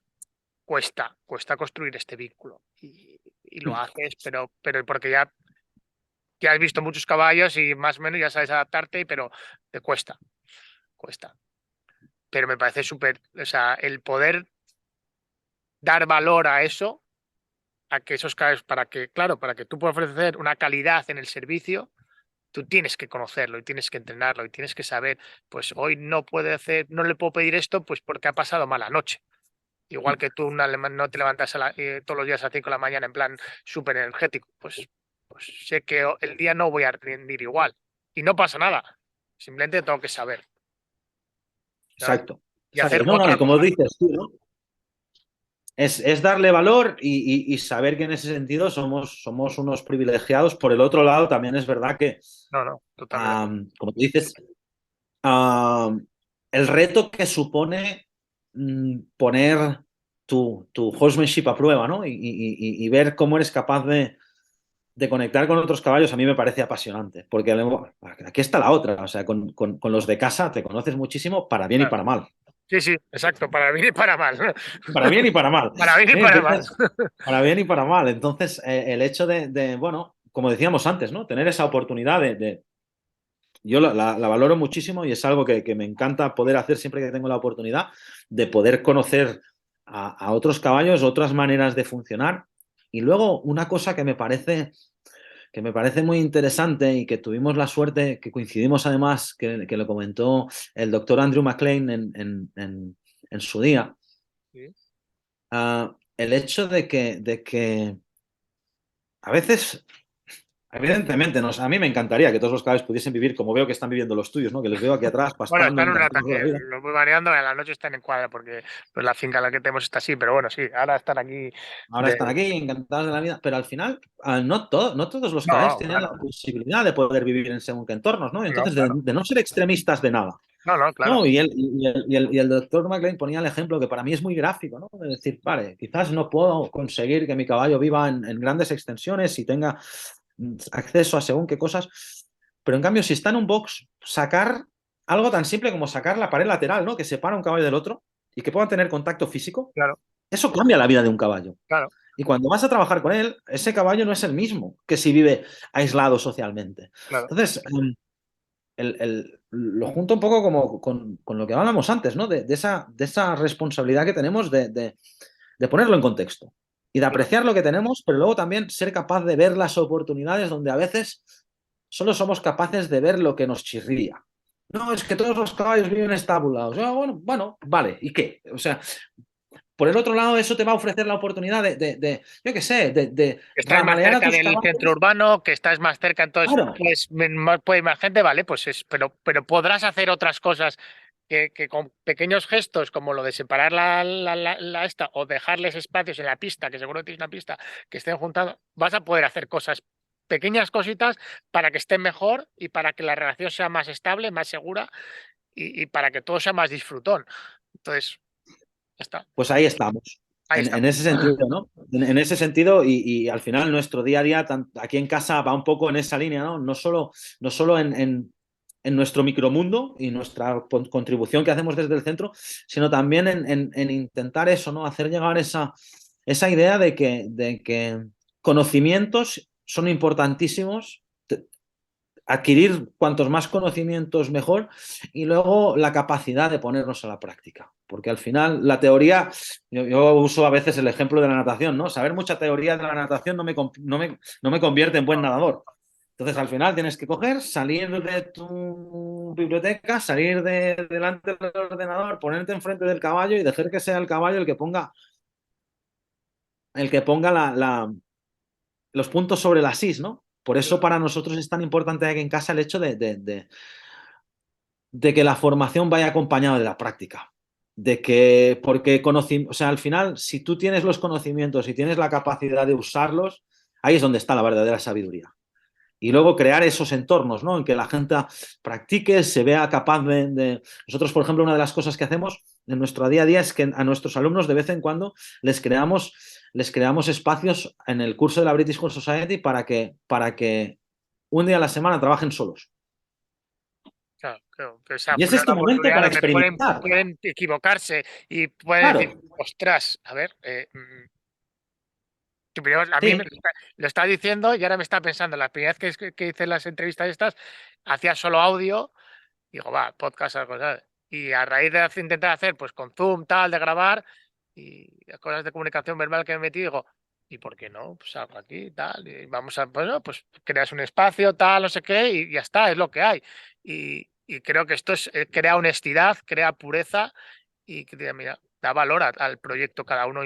cuesta construir este vínculo. Y lo haces, pero porque ya has visto muchos caballos y más o menos ya sabes adaptarte, pero te cuesta. Pero me parece súper, o sea, el poder dar valor a eso, a que esos caballos, para que tú puedas ofrecer una calidad en el servicio, tú tienes que conocerlo y tienes que entrenarlo y tienes que saber, pues hoy no le puedo pedir esto, pues porque ha pasado mala noche. Igual que tú no te levantas todos los días a 5 de la mañana en plan súper energético, pues sé que el día no voy a rendir igual. Y no pasa nada. Simplemente tengo que saber, ¿sabes? Exacto. Y Exacto. hacer No, no, y otra como cosa. dices tú, ¿no? Es darle valor y saber que en ese sentido somos unos privilegiados. Por el otro lado, también es verdad que, No, totalmente. como tú dices, el reto que supone poner tu horsemanship a prueba, ¿no? Y ver cómo eres capaz de conectar con otros caballos a mí me parece apasionante, porque aquí está la otra, o sea, con los de casa te conoces muchísimo para bien y Claro. para mal. Sí, sí, exacto, para bien y para mal. Para bien y para mal. Para bien y para mal. Entonces, para bien y para mal. Entonces, el hecho bueno, como decíamos antes, ¿no? Tener esa oportunidad yo la valoro muchísimo y es algo que me encanta poder hacer siempre que tengo la oportunidad de poder conocer a otros caballos, otras maneras de funcionar. Y luego, una cosa que me parece muy interesante y que tuvimos la suerte, que coincidimos además, que lo comentó el doctor Andrew McLean en su día, Sí. el hecho de que a veces, evidentemente, a mí me encantaría que todos los caballos pudiesen vivir como veo que están viviendo los tuyos, ¿no? Que les veo aquí atrás Bueno, pastando, están un rato encantados aquí, de la vida. los voy variando, en la noche están en cuadra porque pues, la finca en la que tenemos está así, pero bueno, sí, ahora están aquí Ahora de... están aquí, encantados de la vida, pero al final no todos los caballos No, tienen la claro, posibilidad de poder vivir en según qué entornos, ¿no? no, Entonces, claro. de no ser extremistas de nada. No, claro. No, y el doctor McLean ponía el ejemplo que para mí es muy gráfico, ¿no? De decir, vale, quizás no puedo conseguir que mi caballo viva en grandes extensiones y tenga acceso a según qué cosas, pero en cambio, si está en un box, sacar algo tan simple como sacar la pared lateral, ¿no? Que separa un caballo del otro y que puedan tener contacto físico, Claro, eso cambia la vida de un caballo. claro, Y cuando vas a trabajar con él, ese caballo no es el mismo que si vive aislado socialmente. claro. Entonces, lo junto un poco como con lo que hablábamos antes, ¿no? De esa responsabilidad que tenemos de ponerlo en contexto y de Claro. apreciar lo que tenemos, pero luego también ser capaz de ver las oportunidades donde a veces solo somos capaces de ver lo que nos chirría. No, es que todos los caballos viven estabulados. Bueno, vale, ¿y qué? O sea, por el otro lado, eso te va a ofrecer la oportunidad yo qué sé, de Que estás más ramalear a cerca tus del centro caballos. urbano, que estás más cerca, entonces Claro, pues puede ir más gente, vale, pues pero podrás hacer otras cosas que con pequeños gestos, como lo de separar la esta, o dejarles espacios en la pista, que seguro que tienes una pista, que estén juntados, vas a poder hacer cosas, pequeñas cositas, para que estén mejor y para que la relación sea más estable, más segura y para que todo sea más disfrutón. Entonces, ya está, pues ahí estamos. ahí En estamos. ese sentido, ¿no? En ese sentido, y al final nuestro día a día aquí en casa va un poco en esa línea, ¿no? No solo en nuestro micromundo y nuestra contribución que hacemos desde el centro, sino también en intentar eso, ¿no? Hacer llegar esa idea de que conocimientos son importantísimos, adquirir cuantos más conocimientos mejor y luego la capacidad de ponernos a la práctica. Porque al final la teoría, yo uso a veces el ejemplo de la natación, ¿no? Saber mucha teoría de la natación no me convierte en buen nadador. Entonces al final tienes que coger, salir de tu biblioteca, salir delante del ordenador, ponerte enfrente del caballo y dejar que sea el caballo el que ponga los puntos sobre las is, ¿no? Por eso para nosotros es tan importante aquí en casa el hecho de que la formación vaya acompañada de la práctica. Porque o sea, al final, si tú tienes los conocimientos y tienes la capacidad de usarlos, ahí es donde está la verdadera sabiduría. Y luego crear esos entornos, ¿no? En que la gente practique, se vea capaz Nosotros, por ejemplo, una de las cosas que hacemos en nuestro día a día es que a nuestros alumnos de vez en cuando les creamos espacios en el curso de la British Horse Society para que un día a la semana trabajen solos. Claro, claro, que esa Y ese fue es tu una momento oportunidad para donde experimentar. pueden equivocarse y pueden Claro, decir, ostras, a ver, que primero a mí sí, lo está diciendo y ahora me está pensando, la primera vez que hice las entrevistas estas, hacía solo audio, digo, va, podcast, algo, ¿sabes? Y a raíz de intentar hacer, pues con Zoom, tal, de grabar y cosas de comunicación verbal que me metí, digo, ¿y por qué no? Pues algo aquí, tal, y vamos a, bueno, pues creas un espacio, tal, no sé qué, y ya está, es lo que hay. Y creo que esto es, crea honestidad, crea pureza y que, mira, da valor al proyecto cada uno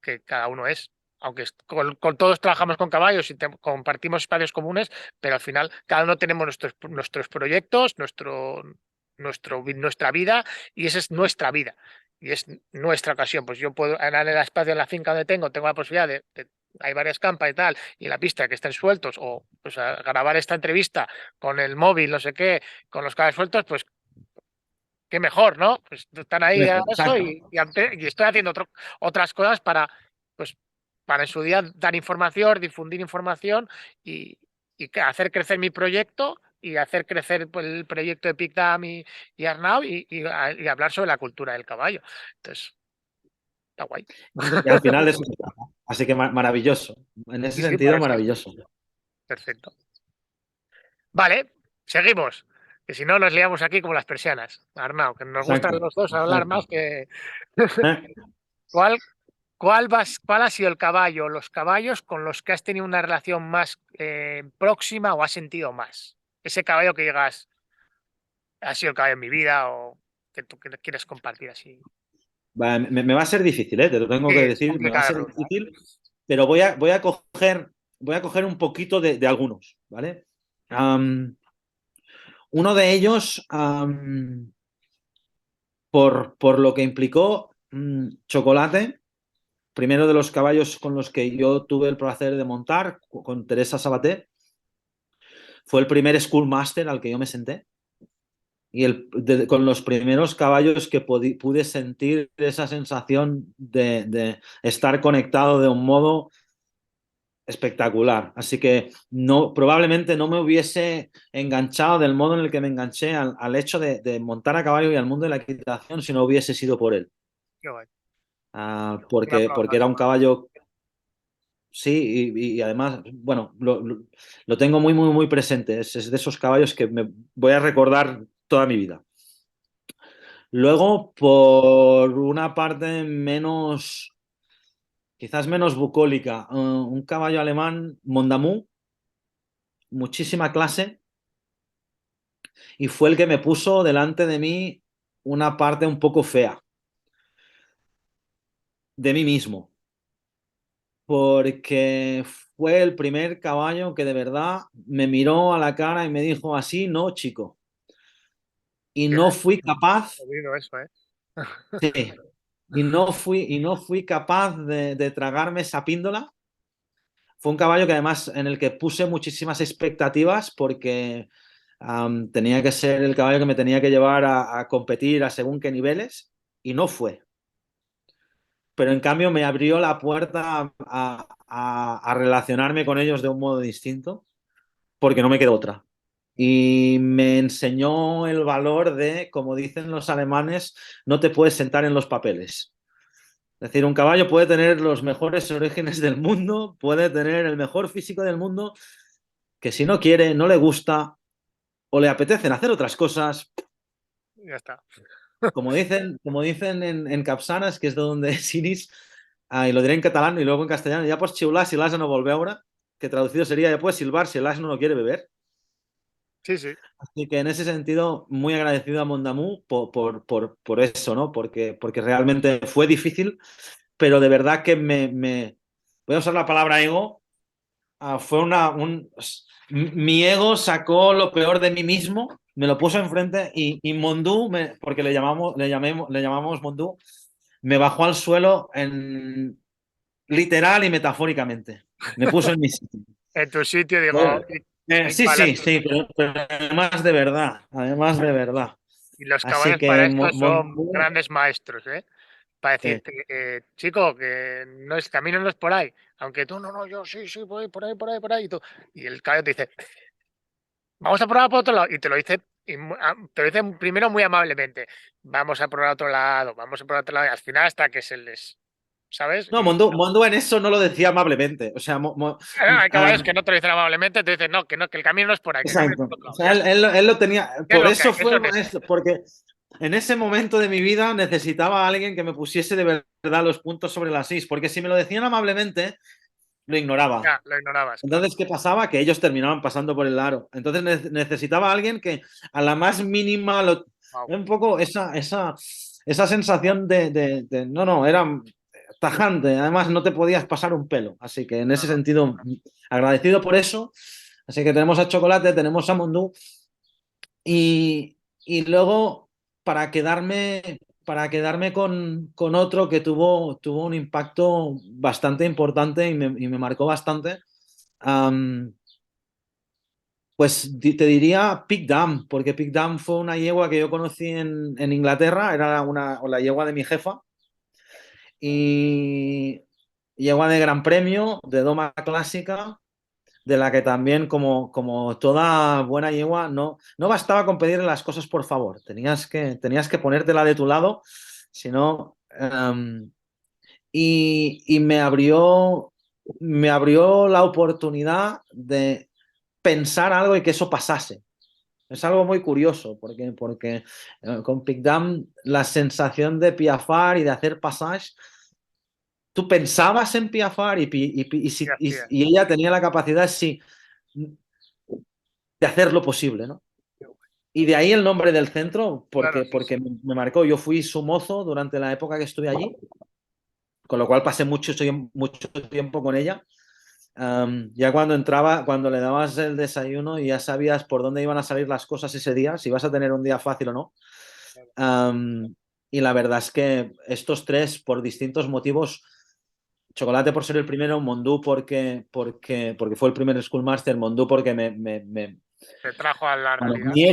que cada uno es. Aunque con todos trabajamos con caballos y compartimos espacios comunes, pero al final cada uno tenemos nuestros proyectos, nuestra vida y esa es nuestra vida y es nuestra ocasión. Pues yo puedo en el espacio en la finca donde tengo la posibilidad hay varias campas y tal, y en la pista que estén sueltos, o pues a grabar esta entrevista con el móvil, no sé qué, con los cables sueltos, pues qué mejor, ¿no? Pues están ahí a eso exacto. y estoy haciendo otras cosas pues, para en su día dar información, difundir información y hacer crecer mi proyecto y hacer crecer pues, el proyecto de Picdam y Arnau y hablar sobre la cultura del caballo. Entonces, está guay. Y al final de eso se trata. Así que maravilloso. En ese Sí, sí, por sentido, eso. maravilloso. Perfecto. Vale, seguimos. Que si no nos liamos aquí como las persianas. Arnau, que nos gustan Exacto, los dos hablar exacto. más que. ¿Eh? ¿Cuál cuál ha sido el caballo, los caballos con los que has tenido una relación más próxima o has sentido más? Ese caballo que digas, ha sido el caballo en mi vida o que tú quieres compartir así. Me va a ser difícil, ¿eh? Te lo tengo Sí, que es decir, me va a complicada la ser pregunta. difícil, pero voy a coger un poquito de algunos, ¿vale? Uno de ellos, por lo que implicó Chocolate, primero de los caballos con los que yo tuve el placer de montar, con Teresa Sabaté, fue el primer Schoolmaster al que yo me senté. Y con los primeros caballos que pude sentir esa sensación de estar conectado de un modo espectacular. Así que probablemente no me hubiese enganchado del modo en el que me enganché al hecho de montar a caballo y al mundo de la equitación si no hubiese sido por él. Qué guay. Un aplauso Porque a era un Chocolate. caballo, sí, y además, bueno, lo tengo muy, muy, muy presente. Es de esos caballos que me voy a recordar toda mi vida. Luego, por una parte quizás menos bucólica, un caballo alemán, Mondamu, muchísima clase, y fue el que me puso delante de mí una parte un poco fea de mí mismo, porque fue el primer caballo que de verdad me miró a la cara y me dijo así, no, chico. Y Qué no fui capaz, he oído eso, ¿eh? sí, y no fui capaz de tragarme esa píndola. Fue un caballo que además en el que puse muchísimas expectativas porque tenía que ser el caballo que me tenía que llevar a competir a según qué niveles y no fue. Pero en cambio me abrió la puerta a relacionarme con ellos de un modo distinto porque no me quedó otra. Y me enseñó el valor de, como dicen los alemanes, no te puedes sentar en los papeles. Es decir, un caballo puede tener los mejores orígenes del mundo, puede tener el mejor físico del mundo, que si no quiere, no le gusta o le apetecen hacer otras cosas, Ya está. como dicen en Capsanas, que es de donde es Iris, y lo diré en catalán y luego en castellano, ya pues xiular si l'asno no vol veure, que traducido sería ya puedes silbar si el asno no quiere beber. Sí, sí. Así que en ese sentido, muy agradecido a Mondamu por eso, ¿no? Porque realmente fue difícil, pero de verdad que voy a usar la palabra ego. Fue mi ego sacó lo peor de mí mismo, me lo puso enfrente y Mondú, porque le llamamos Mondú, me bajó al suelo literal y metafóricamente. Me puso en mi sitio. En tu sitio digo, y Sí, sí, sí, pero además de verdad, además de verdad. y los Así caballos que para esto son Mondú, grandes maestros, ¿eh? Para sí. decirte, chico, que no es camino, no es por ahí. Aunque tú, no, no, yo sí, voy por ahí, por ahí, por ahí. Y el caballo te dice, vamos a probar por otro lado. Y te lo dice te lo dicen primero muy amablemente, vamos a probar otro lado, vamos a probar otro lado, y al final hasta que se les, ¿sabes? No, Mondú en eso no lo decía amablemente. O sea, Hay caballos que no te lo dicen amablemente, te dicen, no, que el camino no es por ahí, que el camino es exacto. por otro O lado, sea, ya está, él lo tenía. ¿qué es Por lo que hay? eso Es fue el honesto. maestro, porque en ese momento de mi vida necesitaba a alguien que me pusiese de verdad los puntos sobre las is, porque si me lo decían amablemente, lo ignoraba. Ya, lo ignorabas, claro. Entonces, ¿qué pasaba? Que ellos terminaban pasando por el aro. Entonces necesitaba a alguien que a la más mínima, Wow. un poco esa sensación no, no, era tajante. Además, no te podías pasar un pelo. Así que en No, ese no. sentido, agradecido por eso. Así que tenemos a Chocolate, tenemos a Mondú. Y luego, para quedarme con otro que tuvo un impacto bastante importante y me marcó bastante. Am, pues te diría Pig Dam, porque Pig Dam fue una yegua que yo conocí en Inglaterra, era la yegua de mi jefa, y yegua de Gran Premio, de doma clásica, de la que también, como toda buena yegua, no bastaba con pedirle las cosas por favor, tenías que ponértela de tu lado, si no... y me abrió la oportunidad de pensar algo y que eso pasase. Es algo muy curioso, porque con Picdam la sensación de piafar y de hacer passage, tú pensabas en piafar Y hacía. y ella tenía la capacidad, sí, de hacer lo posible, ¿no? Y de ahí el nombre del centro, Claro, porque, sí, sí. porque me marcó. Yo fui su mozo durante la época que estuve allí, con lo cual pasé mucho tiempo con ella. Ya cuando entraba, cuando le dabas el desayuno, ya sabías por dónde iban a salir las cosas ese día, si vas a tener un día fácil o no. Um, y la verdad es que estos tres, por distintos motivos, Chocolate por ser el primero, Mondú porque fue el primer Schoolmaster, Mondú porque Te trajo a la bueno, realidad. mi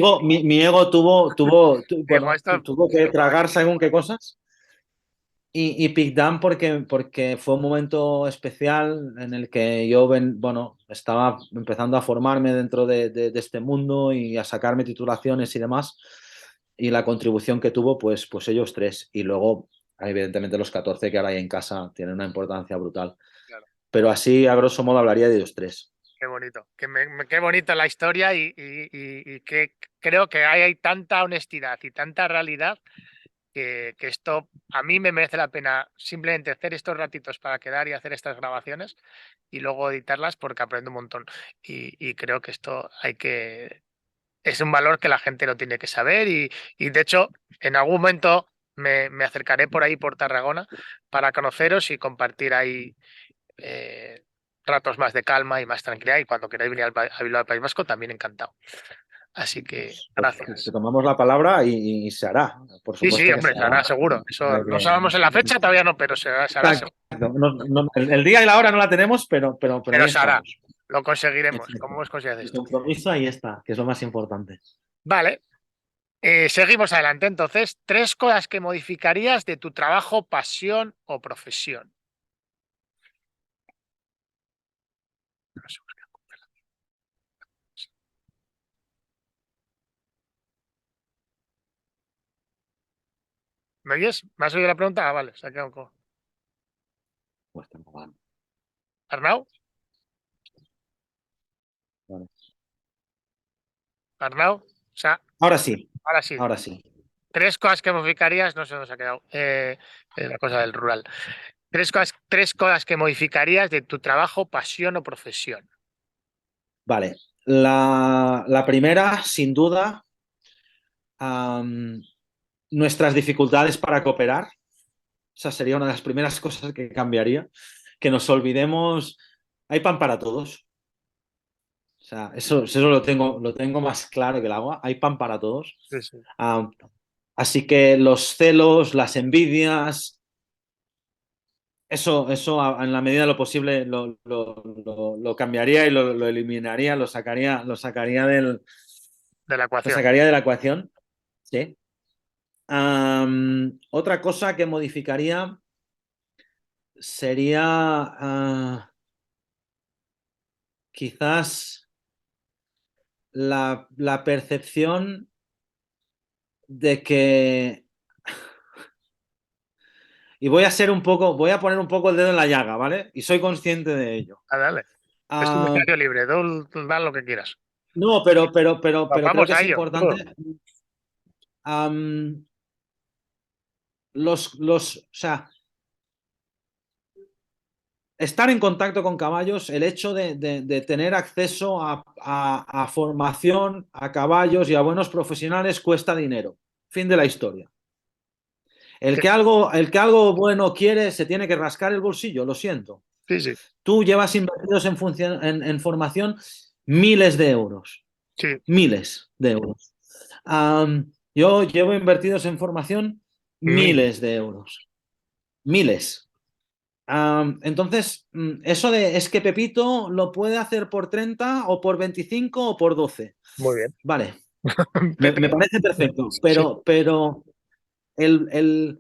ego Digo, bueno, esto tuvo que no es. tragar según qué cosas. Y Pig Dam porque fue un momento especial en el que yo bueno, estaba empezando a formarme dentro de este mundo y a sacarme titulaciones y demás. Y la contribución que tuvo, pues ellos tres. Y luego, evidentemente, los 14 que ahora hay en casa tienen una importancia brutal. Claro, Pero así, a grosso modo, hablaría de ellos tres. qué bonito. Qué bonita la historia y que creo que hay tanta honestidad y tanta realidad que esto a mí me merece la pena simplemente hacer estos ratitos para quedar y hacer estas grabaciones y luego editarlas porque aprendo un montón. Y creo que esto hay que... Es un valor que la gente lo tiene que saber y de hecho en algún momento me acercaré por ahí por Tarragona para conoceros y compartir ahí eh, ratos más de calma y más tranquilidad y cuando queráis venir a Bilbao al País Vasco también encantado. Así que Pues te gracias. tomamos la palabra y se hará. Por Sí, sí, supuesto que hombre, se se hará. hará seguro. O Eso sea no sabemos en la fecha todavía no, pero se hará seguro. el día y la hora no la tenemos, pero ahí Pero se hará. estamos. Lo conseguiremos. Exacto. ¿Cómo os conseguís El esto? compromiso ahí está, que es lo más importante. Vale, seguimos adelante. Entonces, tres cosas que modificarías de tu trabajo, pasión o profesión. ¿Me oyes? ¿Me has oído la pregunta? Ah, vale, se ha quedado Pues está mal. ¿Arnau? Vale. ¿Arnau? O sea, Ahora sí, ahora sí. ahora sí. Tres cosas que modificarías, no sé dónde se ha quedado. La cosa del rural. Tres cosas que modificarías de tu trabajo, pasión o profesión. Vale. La primera, sin duda, am, nuestras dificultades para cooperar. Esa sería una de las primeras cosas que cambiaría. Que nos olvidemos, hay pan para todos. O sea, eso lo tengo más claro que el agua. Hay pan para todos. Sí, sí. Am, Así que los celos, las envidias, eso en la medida de lo posible lo cambiaría y lo eliminaría, De la lo ecuación. sacaría de la ecuación. Sí. Otra cosa que modificaría sería quizás la percepción. de que, y voy a poner un poco el dedo en la llaga, ¿vale? Y soy consciente de ello. Dale. Es un Ah, espacio libre, tú haz lo que quieras. no, pero creo Vamos que a es ello. importante. O sea, estar en contacto con caballos, el hecho de tener acceso a formación, a caballos y a buenos profesionales cuesta dinero. Fin de la historia. El que algo bueno quiere se tiene que rascar el bolsillo, lo siento. Sí, sí, Tú llevas invertidos en formación miles de euros. sí. Miles de euros. Yo llevo invertidos en formación Mil. miles de euros. Miles. Entonces, eso de es que Pepito lo puede hacer por 30 o por 25 o por 12. Muy bien. Vale, me parece perfecto, Sí. pero el, el-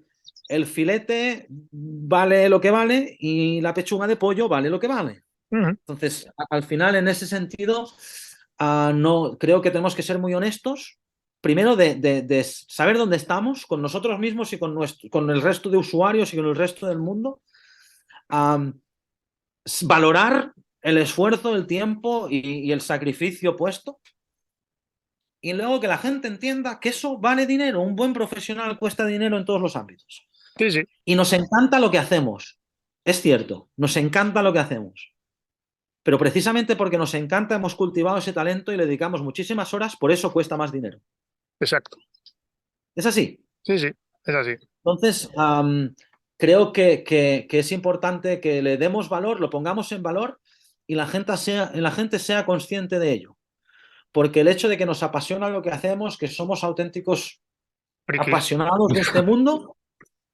el filete vale lo que vale y la pechuga de pollo vale lo que vale. Ujú. Entonces, al final, en ese sentido, no, creo que tenemos que ser muy honestos. Primero, de saber dónde estamos con nosotros mismos y con el resto de usuarios y con el resto del mundo. Am, Valorar el esfuerzo, el tiempo y el sacrificio puesto. Y luego que la gente entienda que eso vale dinero. Un buen profesional cuesta dinero en todos los ámbitos. Sí, sí. Y nos encanta lo que hacemos. Es cierto, nos encanta lo que hacemos. Pero precisamente porque nos encanta hemos cultivado ese talento y le dedicamos muchísimas horas, por eso cuesta más dinero. Exacto. Es así. Sí, sí. Es así. Entonces, creo que es importante que le demos valor, lo pongamos en valor y la gente sea consciente de ello. Porque el hecho de que nos apasiona lo que hacemos, que somos auténticos Frikis. apasionados de este mundo,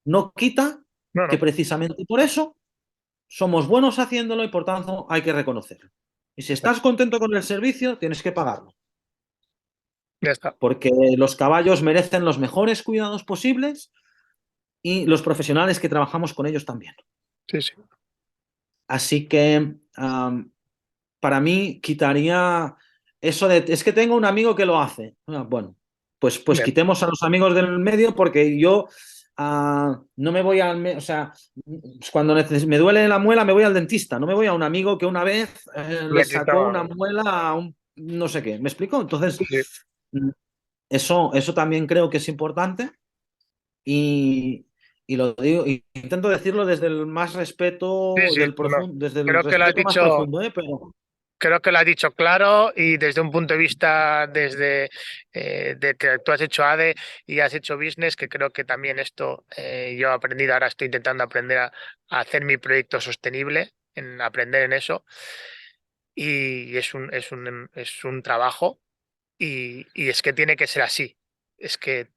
no quita No, que no. precisamente por eso somos buenos haciéndolo y por tanto hay que reconocerlo. Y si estás contento con el servicio, tienes que pagarlo. Ya está. Porque los caballos merecen los mejores cuidados posibles y los profesionales que trabajamos con ellos también. Sí, sí. Así que para mí quitaría eso de, es que tengo un amigo que lo hace. Bueno, pues Bien. quitemos a los amigos del medio porque yo no me voy al, o sea, cuando me duele la muela me voy al dentista, no me voy a un amigo que una vez le Le sacó quito. una muela a un no sé qué. ¿Me explico? Entonces, Sí, sí. mm, eso también creo que es importante y, y lo digo, y intento decirlo desde el más Sí, respeto, sí. Bueno, desde el creo que lo has respeto más dicho. profundo, pero Creo que lo has dicho claro y desde un punto de vista desde de que tú has hecho ADE y has hecho business, que creo que también esto yo he aprendido, ahora estoy intentando aprender a hacer mi proyecto sostenible, en aprender en eso y es un trabajo y es que tiene que ser así. Es que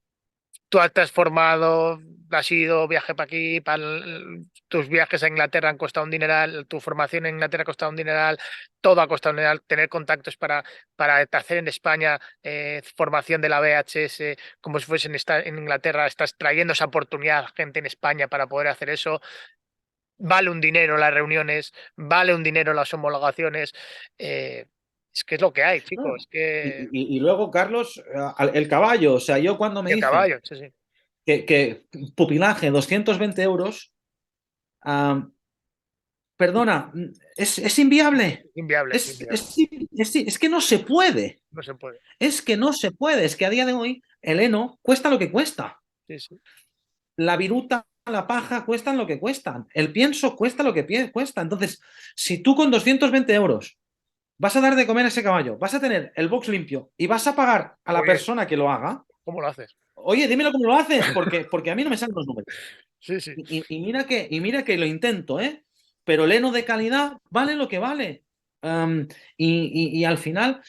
tú te has formado, has ido viaje para aquí, tus viajes a Inglaterra han costado un dineral, tu formación en Inglaterra ha costado un dineral, todo ha costado un dineral, tener contactos para hacer en España formación de la VHS, como si fuese en Inglaterra, estás trayendo esa oportunidad a gente en España para poder hacer eso. Vale un dinero las reuniones, vale un dinero las homologaciones. Es que es lo que hay, chicos. no. Es que. Y luego, Carlos, el caballo, o sea, yo cuando me Y el dicen caballo, sí, sí. que pupilaje 220 euros, ah, perdona, es inviable. Inviable, es Es, inviable. es, es que no se puede. No se puede. Es que no se puede. Es que a día de hoy el heno cuesta lo que cuesta. Sí, sí. La viruta, la paja cuestan lo que cuestan. El pienso cuesta lo que cuesta. Entonces, si tú con 220 euros vas a dar de comer a ese caballo, vas a tener el box limpio y vas a pagar a la Oye, persona que lo haga, ¿cómo lo haces? oye, dímelo cómo lo haces, porque a mí no me salen los números. Sí, sí. Y mira que lo intento, ¿eh? Pero el heno de calidad vale lo que vale. Y al final,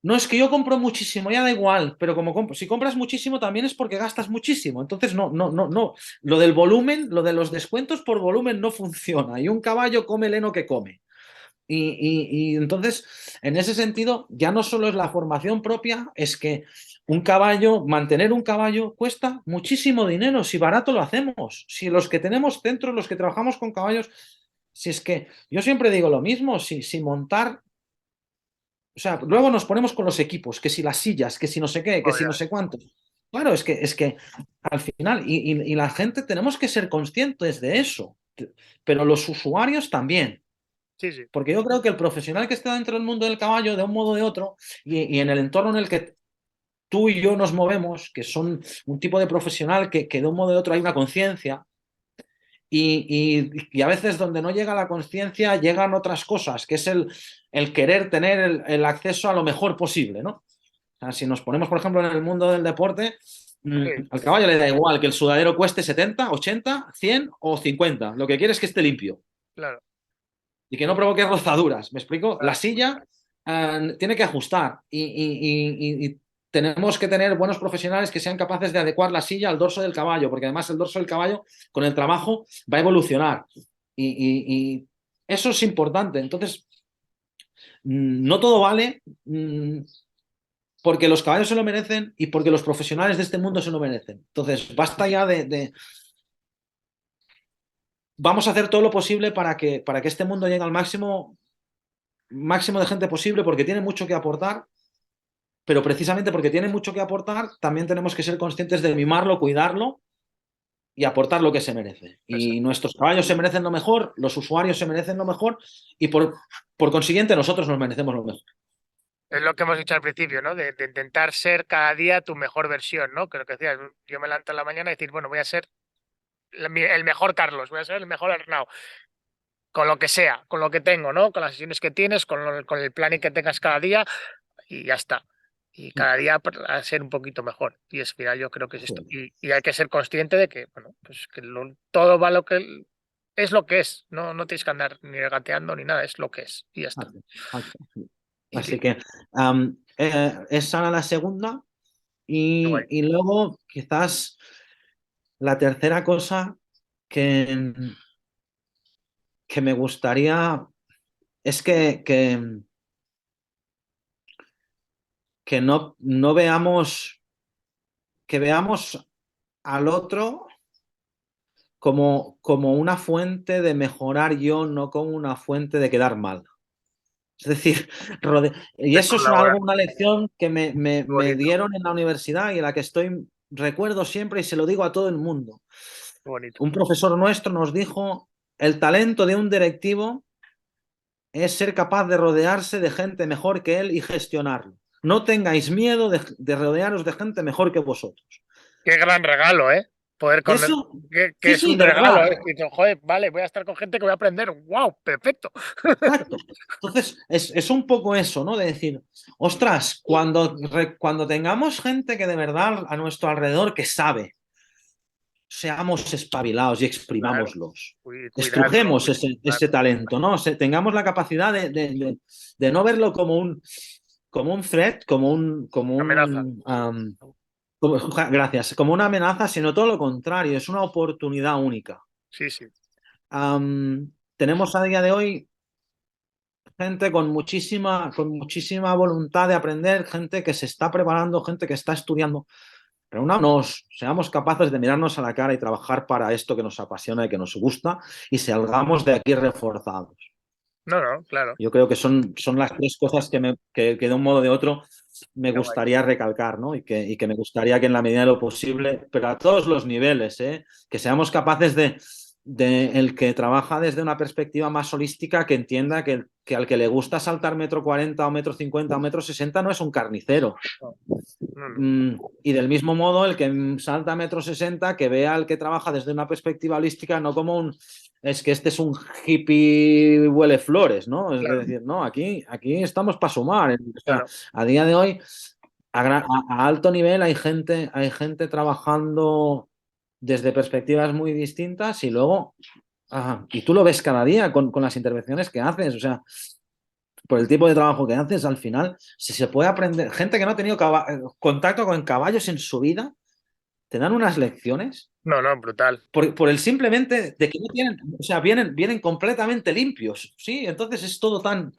no es que yo compro muchísimo, ya da igual, pero si compras muchísimo también es porque gastas muchísimo. Entonces, no, no, no, no. Lo del volumen, lo de los descuentos por volumen no funciona. Y un caballo come el heno que come. Y entonces, en ese sentido, ya no solo es la formación propia, es que mantener un caballo cuesta muchísimo dinero, si barato lo hacemos, si los que tenemos centros, los que trabajamos con caballos, si es que yo siempre digo lo mismo, si montar O sea, luego nos ponemos con los equipos, que si las sillas, que si no sé qué, que Oh, si no ya. sé cuánto. Claro, es que al final, y la gente tenemos que ser conscientes de eso, pero los usuarios también. Sí, sí, Porque yo creo que el profesional que está dentro del mundo del caballo, de un modo o de otro, y en el entorno en el que tú y yo nos movemos, que son un tipo de profesional que de un modo o de otro hay una conciencia, y a veces donde no llega la conciencia llegan otras cosas, que es el querer tener el acceso a lo mejor posible, ¿no? O sea, si nos ponemos, por ejemplo, en el mundo del deporte, sí, al caballo le da igual que el sudadero cueste 70, 80, 100 o 50. Lo que quiere es que esté limpio claro, y que no provoque rozaduras. ¿Me explico? La claro. silla tiene que ajustar y tenemos que tener buenos profesionales que sean capaces de adecuar la silla al dorso del caballo, porque además el dorso del caballo con el trabajo va a evolucionar. Y eso es importante. Entonces, no todo vale porque los caballos se lo merecen y porque los profesionales de este mundo se lo merecen. Entonces, basta ya de vamos a hacer todo lo posible para que este mundo llegue al máximo de gente posible porque tiene mucho que aportar, pero precisamente porque tiene mucho que aportar, también tenemos que ser conscientes de mimarlo, cuidarlo y aportar lo que se merece. Y Exacto. nuestros caballos se merecen lo mejor, los usuarios se merecen lo mejor y por consiguiente nosotros nos merecemos lo mejor. Es lo que hemos dicho al principio, ¿no? De intentar ser cada día tu mejor versión, ¿no? Que lo que decías, yo me levanto en la mañana y decir, bueno, voy a ser el mejor Carlos, voy a ser el mejor Arnau, con lo que sea, con lo que tengo, ¿no? Con las sesiones que tienes, con el planning que tengas cada día y ya está. Y cada día a ser un poquito mejor. Y es final, yo creo que es esto. Y hay que ser consciente de que, bueno, pues que todo va es lo que es. No, no tienes que andar ni regateando ni nada, es lo que es. Y ya está. Y Así listo. que esa era la segunda. Qué guay. Y luego, quizás la tercera cosa que, que me gustaría es que no veamos, que veamos al otro como una fuente de mejorar yo, no como una fuente de quedar mal. Es decir, y De eso es colaborar. una lección que Qué me bonito, dieron en la universidad y en la que recuerdo siempre y se lo digo a todo el mundo. qué bonito. Un profesor nuestro nos dijo, el talento de un directivo es ser capaz de rodearse de gente mejor que él y gestionarlo. No tengáis miedo de rodearos de gente mejor que vosotros. Qué gran regalo, ¿eh? Poder con. Eso, Que sí, es sí, un de regalo, verdad. ¿eh? Y dices, joder, vale, voy a estar con gente que voy a aprender. ¡Wow! Perfecto. Exacto. Entonces, es un poco eso, ¿no? De decir, ostras, cuando tengamos gente que de verdad a nuestro alrededor que sabe, seamos espabilados y Claro. exprimámoslos. Cuidarlo. Estrujemos ese Claro. talento, ¿no? Tengamos la capacidad de no verlo como un threat, Amenaza. gracias, como una amenaza, sino todo lo contrario, es una oportunidad única. Sí, sí. Tenemos a día de hoy gente con muchísima voluntad de aprender, gente que se está preparando, gente que está estudiando. Reunámonos, seamos capaces de mirarnos a la cara y trabajar para esto que nos apasiona y que nos gusta y salgamos de aquí reforzados. No, no, claro. Yo creo que son las tres cosas que de un modo o de otro me Qué guay. gustaría recalcar, ¿no? Y que me gustaría que en la medida de lo posible, pero a todos los niveles, ¿eh? Que seamos capaces de el que trabaja desde una perspectiva más holística, que entienda que al que le gusta saltar metro 40 o metro 50 o metro 60 no es un carnicero. No, no, no. Y del mismo modo, el que salta a metro 60, que vea al que trabaja desde una perspectiva holística, no como es que este es un hippie huele flores, ¿no? Es Claro, decir, no, aquí estamos para sumar. O sea, claro. a día de hoy, a alto nivel, hay gente trabajando desde perspectivas muy distintas y luego, y tú lo ves cada día con las intervenciones que haces, o sea, por el tipo de trabajo que haces, al final, si se puede aprender, gente que no ha tenido contacto con caballos en su vida, te dan unas lecciones No, no, brutal. por el simplemente de que no tienen, o sea, vienen completamente limpios, ¿sí? Entonces es todo tan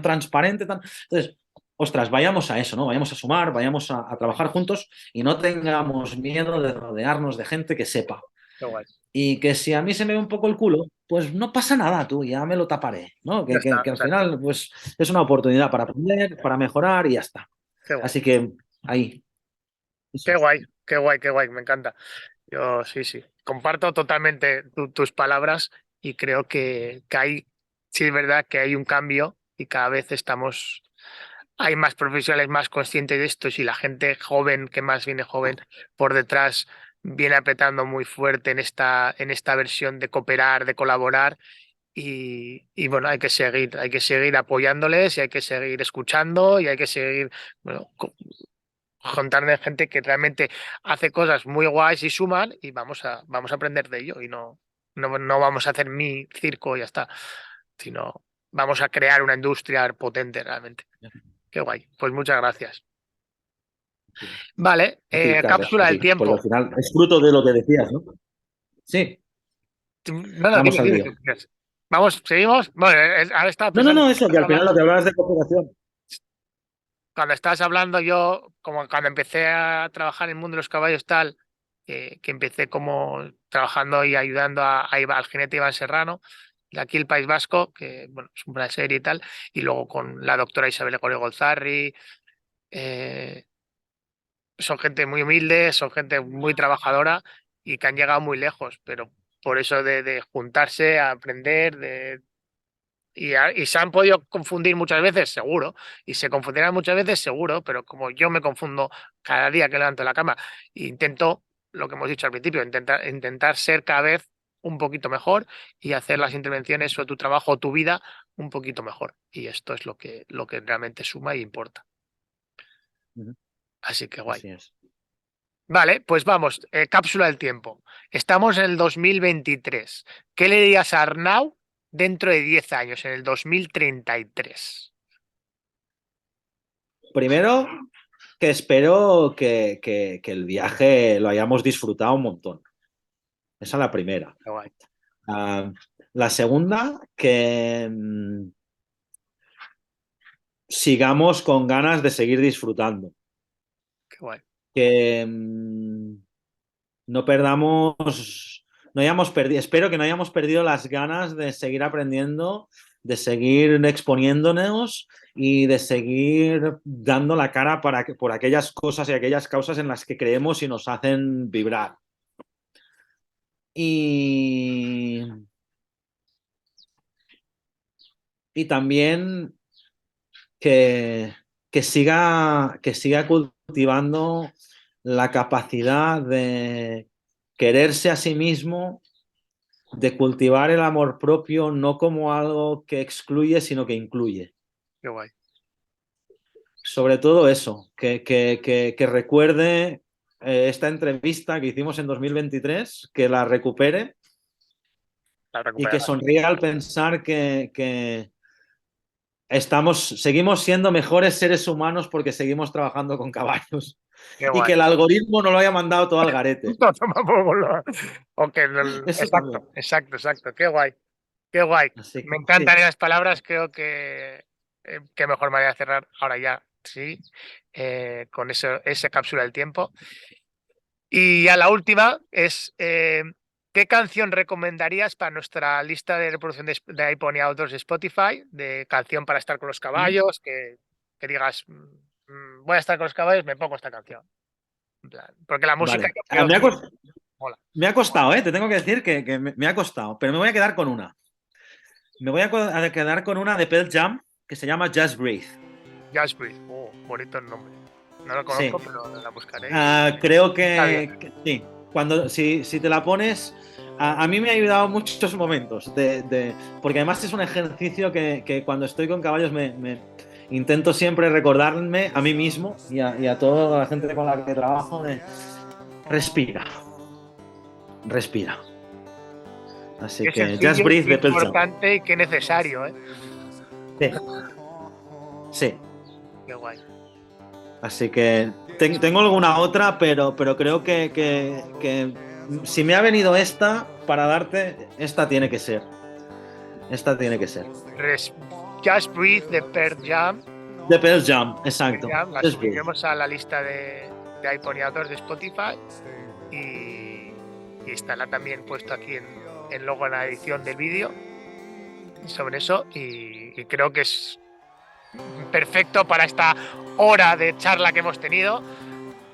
transparente, Entonces, ostras, vayamos a eso, ¿no? Vayamos a sumar, vayamos a trabajar juntos y no tengamos miedo de rodearnos de gente que sepa. Qué guay. Y que si a mí se me ve un poco el culo, pues no pasa nada, tú, ya me lo taparé, ¿no? Ya está, Que al exacto. final, pues es una oportunidad para aprender, para mejorar y ya está. Qué guay. Así que ahí, eso Qué es. guay, qué guay, qué guay, me encanta. Yo sí, sí. Comparto totalmente tus palabras y creo que hay, sí es verdad que hay un cambio y cada vez hay más profesionales más conscientes de esto y la gente joven, que más viene joven, por detrás viene apretando muy fuerte en esta versión de cooperar, de colaborar. Y bueno, hay que seguir apoyándoles y hay que seguir escuchando y hay que seguir, bueno, juntarme gente que realmente hace cosas muy guays y suman y vamos a aprender de ello y no vamos a hacer mi circo y ya está, sino vamos a crear una industria potente realmente. Qué guay, pues muchas gracias. Vale, A ti, Carlos, a cápsula del ti, porque al tiempo. final es fruto de lo que decías, ¿no? Sí, No, no, vamos dime, al dime lío. qué quieres. Vamos, seguimos. Bueno, ahora estaba No, no, pensando, no, eso, que al final lo que hablabas de cooperación. cuando estabas hablando yo, como cuando empecé a trabajar en el mundo de los caballos tal, que empecé como trabajando y ayudando al jinete Iván Serrano, de aquí el País Vasco, que bueno, es una serie y tal, y luego con la doctora Isabel Gregorio Golzarri, eh, son gente muy humilde, son gente muy trabajadora y que han llegado muy lejos, pero por eso de juntarse, a aprender, y se han podido confundir muchas veces, seguro, y se confundirán muchas veces, seguro, pero como yo me confundo cada día que levanto la cama, intento, lo que hemos dicho al principio, intentar ser cada vez un poquito mejor y hacer las intervenciones o tu trabajo o tu vida un poquito mejor. Y esto es lo que realmente suma y importa. Ujú, Así que guay. así es. Vale, pues vamos, cápsula del tiempo. Estamos en el 2023. ¿Qué le dirías a Arnau dentro de 10 años, en el 2033? Primero, que espero que el viaje lo hayamos disfrutado un montón. Esa es la primera. Qué guay, Ah, la segunda, que sigamos con ganas de seguir disfrutando. qué guay. Que no perdamos, no hayamos perdido, espero que no hayamos perdido las ganas de seguir aprendiendo, de seguir exponiéndonos y de seguir dando la cara por aquellas cosas y aquellas causas en las que creemos y nos hacen vibrar. Y, y también que, que siga cultivando la capacidad de quererse a sí mismo, de cultivar el amor propio no como algo que excluye, sino que incluye. Qué guay. Sobre todo eso, que recuerde esta entrevista que hicimos en 2023, que la recupere La y que recuperarás. sonría al pensar que seguimos siendo mejores seres humanos porque seguimos trabajando con caballos Qué y que guay. el algoritmo no lo haya mandado todo al garete. No, toma por culo. Ok, Eso también. exacto, exacto, exacto. Qué guay. Qué guay. Así Me que sí. encantan esas palabras. Creo que qué mejor manera de cerrar ahora ya, sí, con esa cápsula del tiempo. Y ya la última es, ¿qué canción recomendarías para nuestra lista de reproducción de iPod y Outdoors de Spotify? De canción para estar con los caballos, que digas, voy a estar con los caballos, me pongo esta canción. En plan, porque la música Vale. yo creo que mola. Me ha costado, ¿eh? Te tengo que decir que me ha costado, pero me voy a quedar con una. Me voy a quedar con una de Pearl Jam que se llama Just Breathe. Just Breathe. Bonito el nombre. No lo Sí. conozco, pero la buscaré. Creo Está bien. que sí. Si te la pones, a mí me ha ayudado muchos momentos, porque además es un ejercicio que cuando estoy con caballos intento siempre recordarme a mí mismo y a toda la gente con la que trabajo de respira, respira. Así Qué que Just sencillo, Breathe qué de Pearl Jam. importante y qué necesario, ¿eh? Sí, sí. Qué guay. Así que tengo alguna otra, pero creo que si me ha venido esta para darte, esta tiene que ser. Esta tiene que ser. Res- Just Breathe de Pearl Jam. De Pearl Jam, Pearl exacto. Jam, la Just Breathe. subiremos a la lista de iPod de Spotify y, y estará también puesto aquí en luego en la edición del vídeo sobre eso, y creo que es perfecto para esta hora de charla que hemos tenido,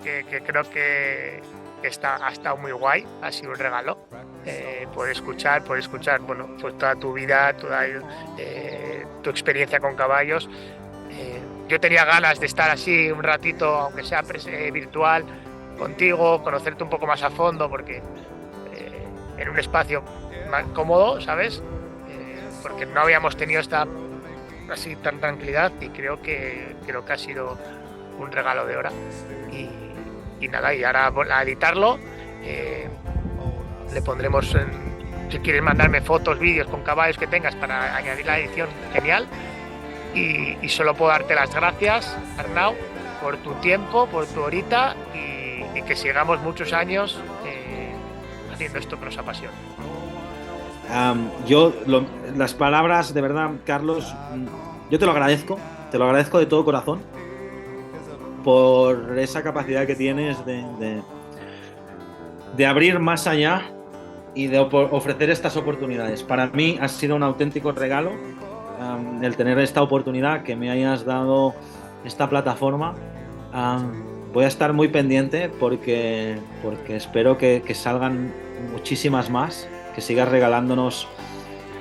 que creo que ha estado muy guay, ha sido un regalo. Poder escuchar, bueno, pues toda tu vida, toda tu experiencia con caballos. Yo tenía ganas de estar así un ratito, aunque sea virtual, contigo, conocerte un poco más a fondo, porque en un espacio más cómodo, ¿sabes? Porque no habíamos tenido esta así tan tranquilidad, y creo que ha sido un regalo de hora. Y nada, y ahora a editarlo le pondremos, si quieres mandarme fotos, vídeos con caballos que tengas para añadir la edición, genial. Y solo puedo darte las gracias, Arnau, por tu tiempo, por tu horita, y que sigamos muchos años haciendo esto que nos apasiona. Las palabras, de verdad, Carlos, yo te lo agradezco de todo corazón por esa capacidad que tienes de abrir más allá y de ofrecer estas oportunidades. Para mí ha sido un auténtico regalo el tener esta oportunidad, que me hayas dado esta plataforma. Voy a estar muy pendiente porque espero que salgan muchísimas más, que sigas regalándonos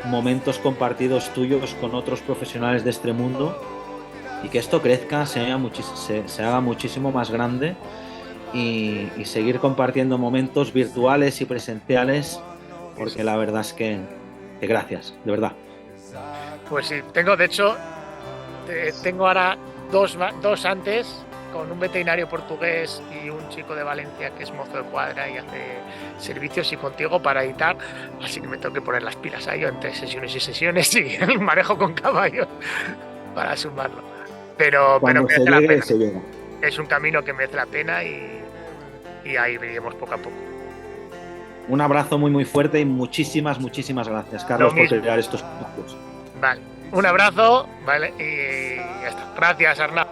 momentos compartidos tuyos con otros profesionales de este mundo, y que esto crezca, se haga muchísimo más grande, y seguir compartiendo momentos virtuales y presenciales, porque la verdad es que gracias, de verdad. Pues sí, de hecho, tengo ahora dos antes, con un veterinario portugués y un chico de Valencia que es mozo de cuadra y hace servicios, y contigo para editar, así que me tengo que poner las pilas a ello entre sesiones y sesiones, y el manejo con caballos para sumarlo. Pero merece la pena. Es un camino que merece la pena, y ahí iremos poco a poco. Un abrazo muy muy fuerte y muchísimas gracias, Carlos, por crear estos contactos. Vale, un abrazo, vale, y ya está. Gracias, Arnau.